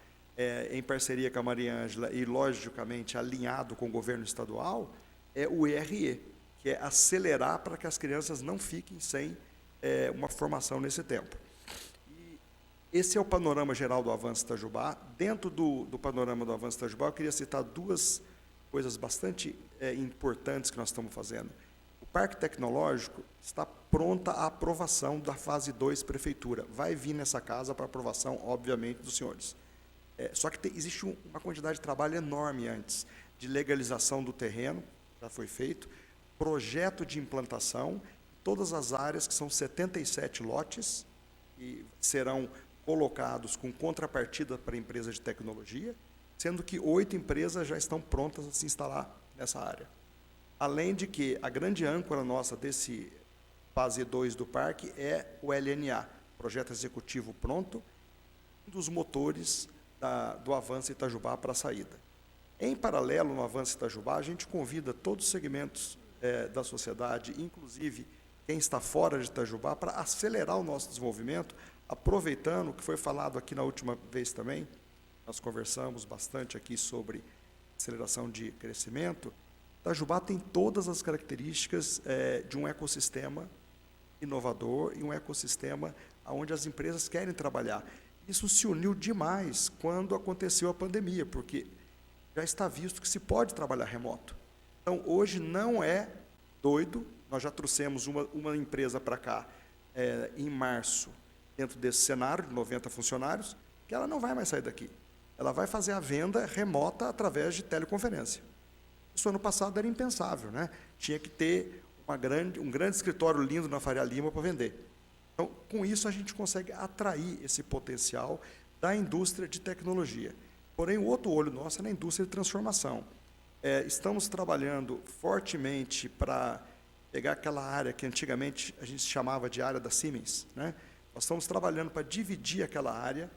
em parceria com a Maria Ângela e, logicamente, alinhado com o governo estadual, é o ERE, que é acelerar para que as crianças não fiquem sem uma formação nesse tempo. E esse é o panorama geral do Avança Itajubá. Dentro do panorama do Avança Itajubá, eu queria citar 2 coisas bastante importantes que nós estamos fazendo. O Parque Tecnológico está pronta a aprovação da fase 2 Prefeitura. Vai vir nessa casa para aprovação, obviamente, dos senhores. Só que existe uma quantidade de trabalho enorme antes, de legalização do terreno, já foi feito, projeto de implantação, todas as áreas, que são 77 lotes, que serão colocados com contrapartida para a empresa de tecnologia, sendo que 8 empresas já estão prontas a se instalar nessa área. Além de que a grande âncora nossa desse fase 2 do parque é o LNA, Projeto Executivo Pronto, um dos motores do Avança Itajubá para a saída. Em paralelo, no Avança Itajubá, a gente convida todos os segmentos da sociedade, inclusive quem está fora de Itajubá, para acelerar o nosso desenvolvimento, aproveitando o que foi falado aqui na última vez também, nós conversamos bastante aqui sobre aceleração de crescimento, Itajubá tem todas as características de um ecossistema inovador e um ecossistema onde as empresas querem trabalhar. Isso se uniu demais quando aconteceu a pandemia, porque já está visto que se pode trabalhar remoto. Então, hoje não é doido, nós já trouxemos uma empresa para cá em março, dentro desse cenário de 90 funcionários, que ela não vai mais sair daqui. Ela vai fazer a venda remota através de teleconferência. Isso ano passado era impensável, né? Tinha que ter um grande escritório lindo na Faria Lima para vender. Então, com isso, a gente consegue atrair esse potencial da indústria de tecnologia. Porém, o outro olho nosso é na indústria de transformação. Estamos trabalhando fortemente para pegar aquela área que antigamente a gente chamava de área da Siemens, né? Nós estamos trabalhando para dividir aquela área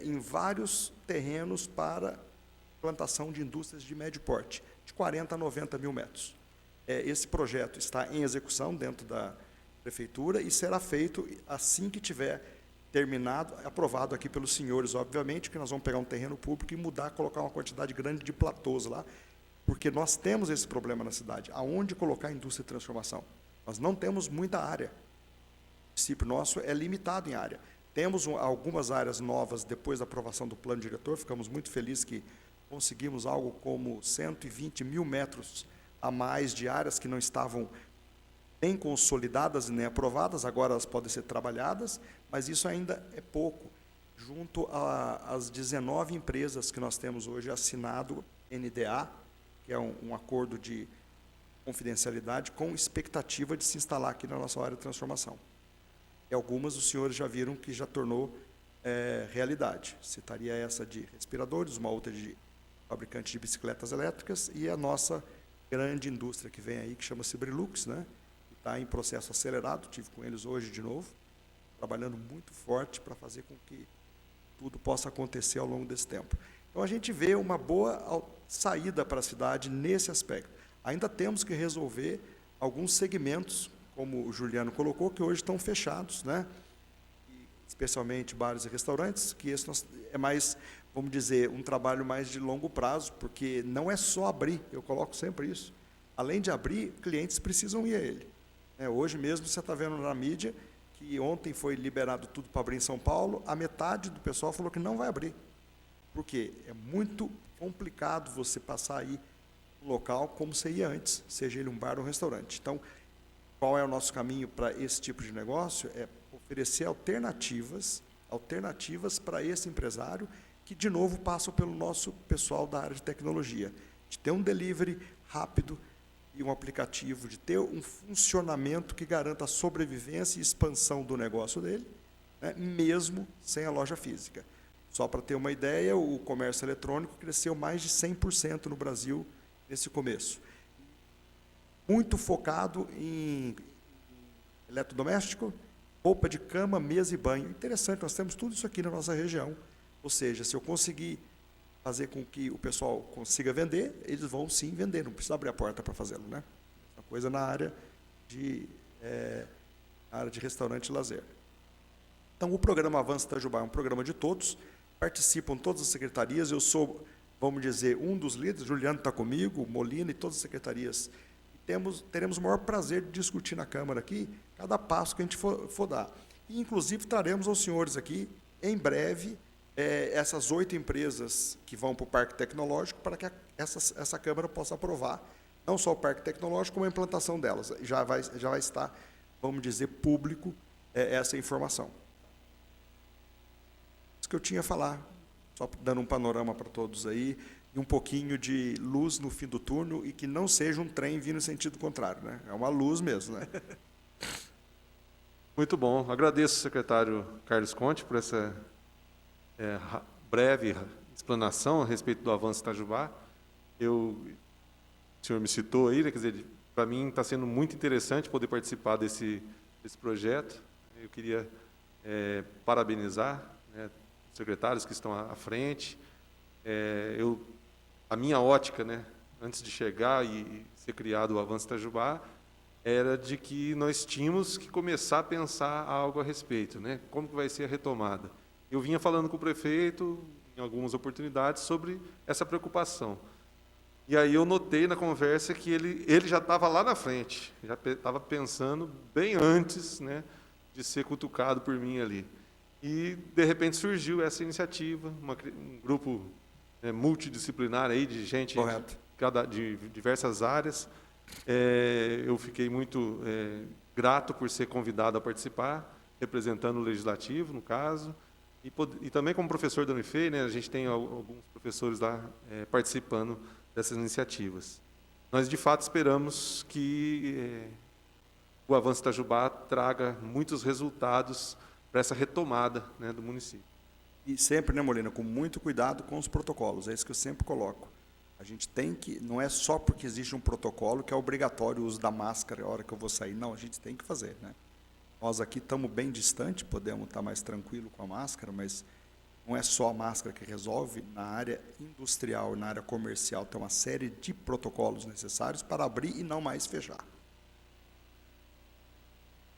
em vários terrenos para plantação de indústrias de médio porte, de 40 a 90 mil metros. Esse projeto está em execução dentro da prefeitura e será feito assim que tiver terminado, aprovado aqui pelos senhores, obviamente, que nós vamos pegar um terreno público e mudar, colocar uma quantidade grande de platôs lá, porque nós temos esse problema na cidade. Aonde colocar a indústria de transformação? Nós não temos muita área. O município nosso é limitado em área. Temos algumas áreas novas depois da aprovação do plano diretor, ficamos muito felizes que conseguimos algo como 120 mil metros a mais de áreas que não estavam nem consolidadas e nem aprovadas, agora elas podem ser trabalhadas, mas isso ainda é pouco, junto às 19 empresas que nós temos hoje assinado NDA, que é um acordo de confidencialidade com expectativa de se instalar aqui na nossa área de transformação. E algumas os senhores já viram que já tornou realidade. Citaria essa de respiradores, uma outra de fabricante de bicicletas elétricas e a nossa grande indústria que vem aí, que chama-se Brilux, né? Está em processo acelerado, tive com eles hoje de novo, trabalhando muito forte para fazer com que tudo possa acontecer ao longo desse tempo. Então, a gente vê uma boa saída para a cidade nesse aspecto. Ainda temos que resolver alguns segmentos, como o Juliano colocou, que hoje estão fechados, né? Especialmente bares e restaurantes, que esse é mais, vamos dizer, um trabalho mais de longo prazo, porque não é só abrir, eu coloco sempre isso. Além de abrir, clientes precisam ir a ele. Hoje mesmo você está vendo na mídia que ontem foi liberado tudo para abrir em São Paulo, a metade do pessoal falou que não vai abrir. Por quê? É muito complicado você passar aí no local como você ia antes, seja ele um bar ou um restaurante. Então, qual é o nosso caminho para esse tipo de negócio? É oferecer alternativas para esse empresário que, de novo, passam pelo nosso pessoal da área de tecnologia. De ter um delivery rápido e um aplicativo, de ter um funcionamento que garanta a sobrevivência e expansão do negócio dele, né, mesmo sem a loja física. Só para ter uma ideia, o comércio eletrônico cresceu mais de 100% no Brasil nesse começo. Muito focado em eletrodoméstico, roupa de cama, mesa e banho. Interessante, nós temos tudo isso aqui na nossa região. Ou seja, se eu conseguir fazer com que o pessoal consiga vender, eles vão sim vender, não precisa abrir a porta para fazê-lo, né? Uma coisa na área de restaurante e lazer. Então, o programa Avança Itajubá é um programa de todos, participam todas as secretarias, eu sou, vamos dizer, um dos líderes, Juliano está comigo, Molina e todas as secretarias. Teremos o maior prazer de discutir na Câmara aqui cada passo que a gente for dar. E, inclusive, traremos aos senhores aqui, em breve, essas 8 empresas que vão para o Parque Tecnológico para que essa Câmara possa aprovar, não só o Parque Tecnológico, como a implantação delas. Já vai estar, vamos dizer, público essa informação. Isso que eu tinha a falar, só dando um panorama para todos aí, e um pouquinho de luz no fim do túnel, e que não seja um trem vindo em sentido contrário, né? É uma luz mesmo, né? Muito bom. Agradeço ao secretário Carlos Conte por essa breve explanação a respeito do Avança Itajubá. O senhor me citou aí, né, quer dizer, para mim está sendo muito interessante poder participar desse projeto. Eu queria parabenizar, né, os secretários que estão à frente. A minha ótica, né, antes de chegar e ser criado o Avança Itajubá, era de que nós tínhamos que começar a pensar algo a respeito, né, como que vai ser a retomada. Eu vinha falando com o prefeito, em algumas oportunidades sobre essa preocupação. E aí eu notei na conversa que ele já estava lá na frente, já estava pensando bem antes, né, de ser cutucado por mim ali. E, de repente, surgiu essa iniciativa, um grupo multidisciplinar aí de gente Correto. de diversas áreas. Eu fiquei muito grato por ser convidado a participar, representando o Legislativo, no caso, e também como professor da Unifei, né, a gente tem alguns professores lá participando dessas iniciativas. Nós, de fato, esperamos que o Avanço Itajubá traga muitos resultados para essa retomada, né, do município. E sempre, né, Molina, com muito cuidado com os protocolos, é isso que eu sempre coloco. A gente tem que, não é só porque existe um protocolo que é obrigatório o uso da máscara a hora que eu vou sair, não, a gente tem que fazer, né? Nós aqui estamos bem distante, podemos estar mais tranquilo com a máscara, mas não é só a máscara que resolve. Na área industrial e na área comercial tem uma série de protocolos necessários para abrir e não mais fechar.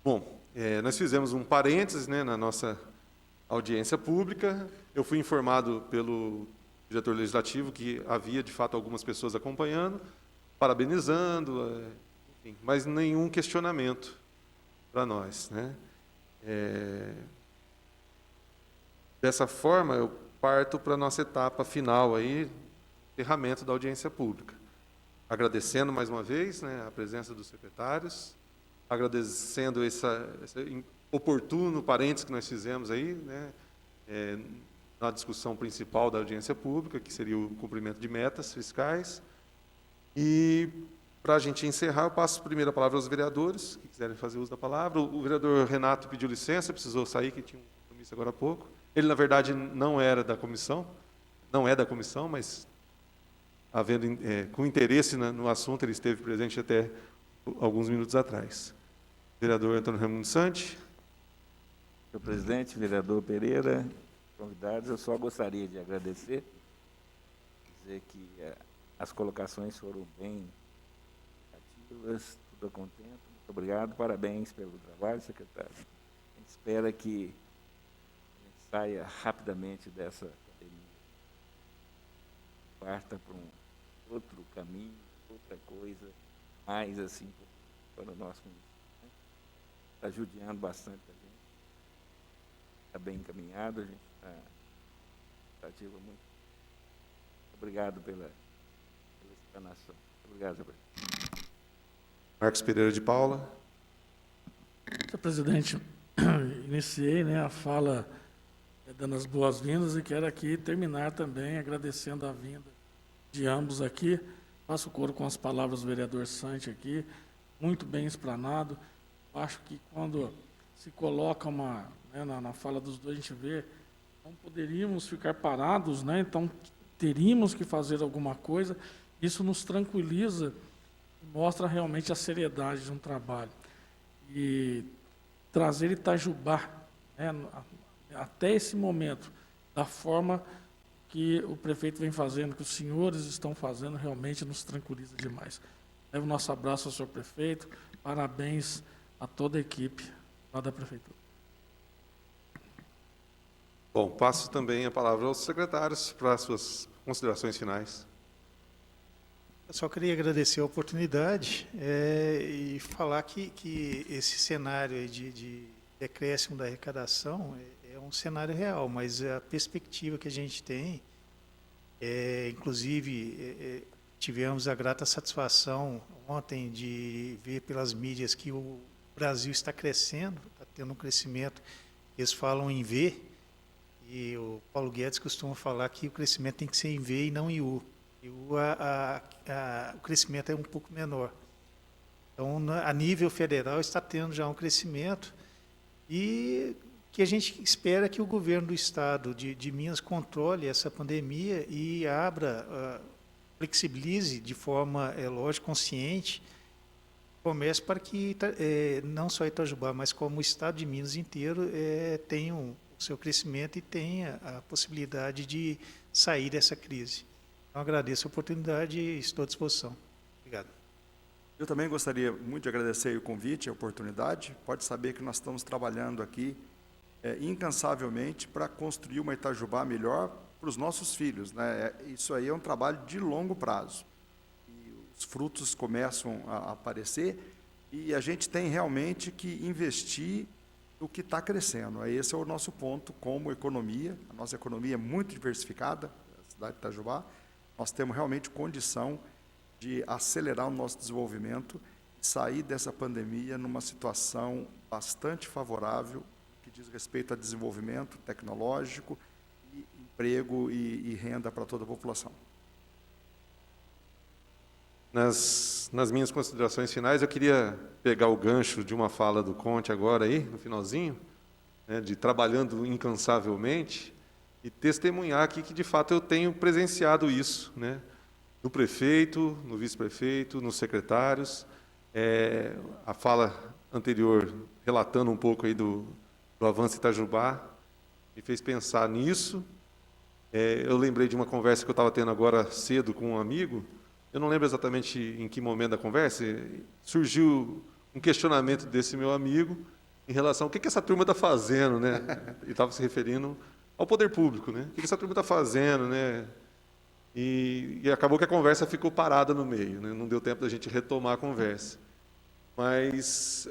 Bom, nós fizemos um parênteses, né, na nossa audiência pública. Eu fui informado pelo diretor legislativo que havia, de fato, algumas pessoas acompanhando, parabenizando, enfim, mas nenhum questionamento para nós, né? Dessa forma, eu parto para a nossa etapa final aí, encerramento da audiência pública. Agradecendo mais uma vez, né, a presença dos secretários, agradecendo esse oportuno parênteses que nós fizemos aí, né, na discussão principal da audiência pública, que seria o cumprimento de metas fiscais. E, para a gente encerrar, eu passo primeiro a palavra aos vereadores, que quiserem fazer uso da palavra. O vereador Renato pediu licença, precisou sair, que tinha um compromisso agora há pouco. Ele, na verdade, não é da comissão, mas, com interesse no assunto, ele esteve presente até alguns minutos atrás. Vereador Antônio Raimundo Sante. Senhor presidente, vereador Pereira, convidados, eu só gostaria de agradecer, dizer que as colocações foram bem ativas, tudo a contento. Muito obrigado, parabéns pelo trabalho, secretário. A gente espera que a gente saia rapidamente dessa pandemia, parta para um outro caminho, outra coisa, mais assim, para o nosso município. Está judiando bastante a gente. Está bem encaminhado, a gente está ativa muito. Obrigado pela explanação. Obrigado, senhor presidente. Marcos Pereira de Paula. Senhor presidente, iniciei, né, a fala dando as boas-vindas e quero aqui terminar também agradecendo a vinda de ambos aqui. Faço coro com as palavras do vereador Sante aqui, muito bem explanado. Acho que quando se coloca na fala dos dois, a gente vê, não poderíamos ficar parados, né? Então teríamos que fazer alguma coisa. Isso nos tranquiliza e mostra realmente a seriedade de um trabalho. E trazer Itajubá, né, até esse momento, da forma que o prefeito vem fazendo, que os senhores estão fazendo, realmente nos tranquiliza demais. Levo o nosso abraço ao senhor prefeito, parabéns a toda a equipe lá da prefeitura. Bom, passo também a palavra aos secretários para as suas considerações finais. Eu só queria agradecer a oportunidade e falar que esse cenário aí de decréscimo da arrecadação é um cenário real, mas a perspectiva que a gente tem, inclusive, tivemos a grata satisfação ontem de ver pelas mídias que o Brasil está crescendo, está tendo um crescimento, eles falam em V, e o Paulo Guedes costuma falar que o crescimento tem que ser em V e não em U. E o crescimento é um pouco menor. Então, a nível federal, está tendo já um crescimento e que a gente espera que o governo do estado de Minas controle essa pandemia e flexibilize de forma, lógico, consciente, o comércio para que não só Itajubá, mas como o estado de Minas inteiro tenha o seu crescimento e tenha a possibilidade de sair dessa crise. Então, agradeço a oportunidade e estou à disposição. Obrigado. Eu também gostaria muito de agradecer o convite, a oportunidade. Pode saber que nós estamos trabalhando aqui incansavelmente para construir uma Itajubá melhor para os nossos filhos, né? Isso aí é um trabalho de longo prazo. E os frutos começam a aparecer e a gente tem realmente que investir no que está crescendo. Esse é o nosso ponto como economia. A nossa economia é muito diversificada, a cidade de Itajubá. Nós temos realmente condição de acelerar o nosso desenvolvimento e sair dessa pandemia numa situação bastante favorável que diz respeito a desenvolvimento tecnológico, e emprego e renda para toda a população. Nas minhas considerações finais, eu queria pegar o gancho de uma fala do Conte agora aí, no finalzinho, né, de trabalhando incansavelmente, e testemunhar aqui que, de fato, eu tenho presenciado isso, né, no prefeito, no vice-prefeito, nos secretários. A fala anterior, relatando um pouco aí do Avanço Itajubá, me fez pensar nisso. Eu lembrei de uma conversa que eu estava tendo agora cedo com um amigo. Eu não lembro exatamente em que momento da conversa, surgiu um questionamento desse meu amigo em relação ao que essa turma está fazendo, né? Ele estava se referindo ao poder público, né? O que essa turma está fazendo, né? E acabou que a conversa ficou parada no meio, né? Não deu tempo da gente retomar a conversa. Mas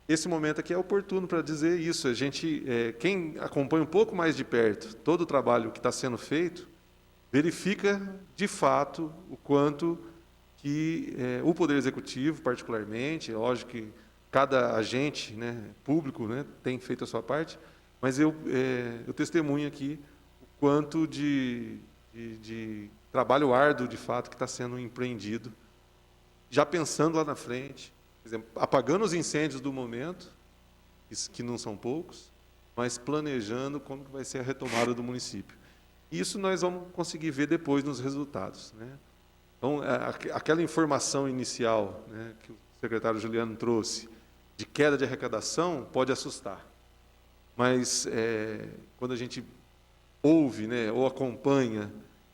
esse momento aqui é oportuno para dizer isso. A gente, quem acompanha um pouco mais de perto todo o trabalho que está sendo feito, verifica de fato o quanto que o Poder Executivo, particularmente, é lógico que cada agente, né, público, né, tem feito a sua parte, mas eu testemunho aqui o quanto de trabalho árduo, de fato, que está sendo empreendido, já pensando lá na frente, por exemplo, apagando os incêndios do momento, que não são poucos, mas planejando como que vai ser a retomada do município. Isso nós vamos conseguir ver depois nos resultados, né? Então, aquela informação inicial, né, que o secretário Juliano trouxe, de queda de arrecadação, pode assustar. Mas, quando a gente ouve, né, ou acompanha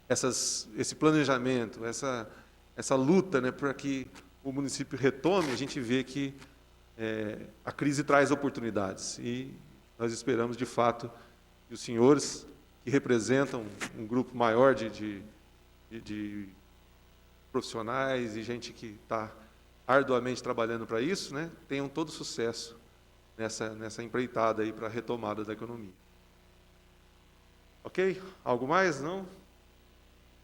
esse planejamento, essa luta, né, para que o município retome, a gente vê que a crise traz oportunidades. E nós esperamos, de fato, que os senhores, que representam um grupo maior de profissionais e gente que está arduamente trabalhando para isso, né, tenham todo sucesso nessa empreitada aí para a retomada da economia. Ok? Algo mais? Não?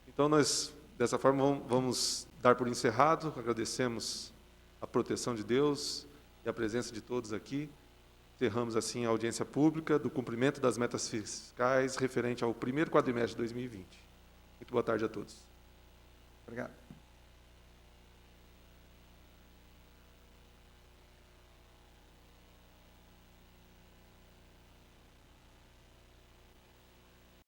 Então, nós, dessa forma, vamos dar por encerrado. Agradecemos a proteção de Deus e a presença de todos aqui. Encerramos, assim, a audiência pública do cumprimento das metas fiscais referente ao primeiro quadrimestre de 2020. Muito boa tarde a todos. Obrigado.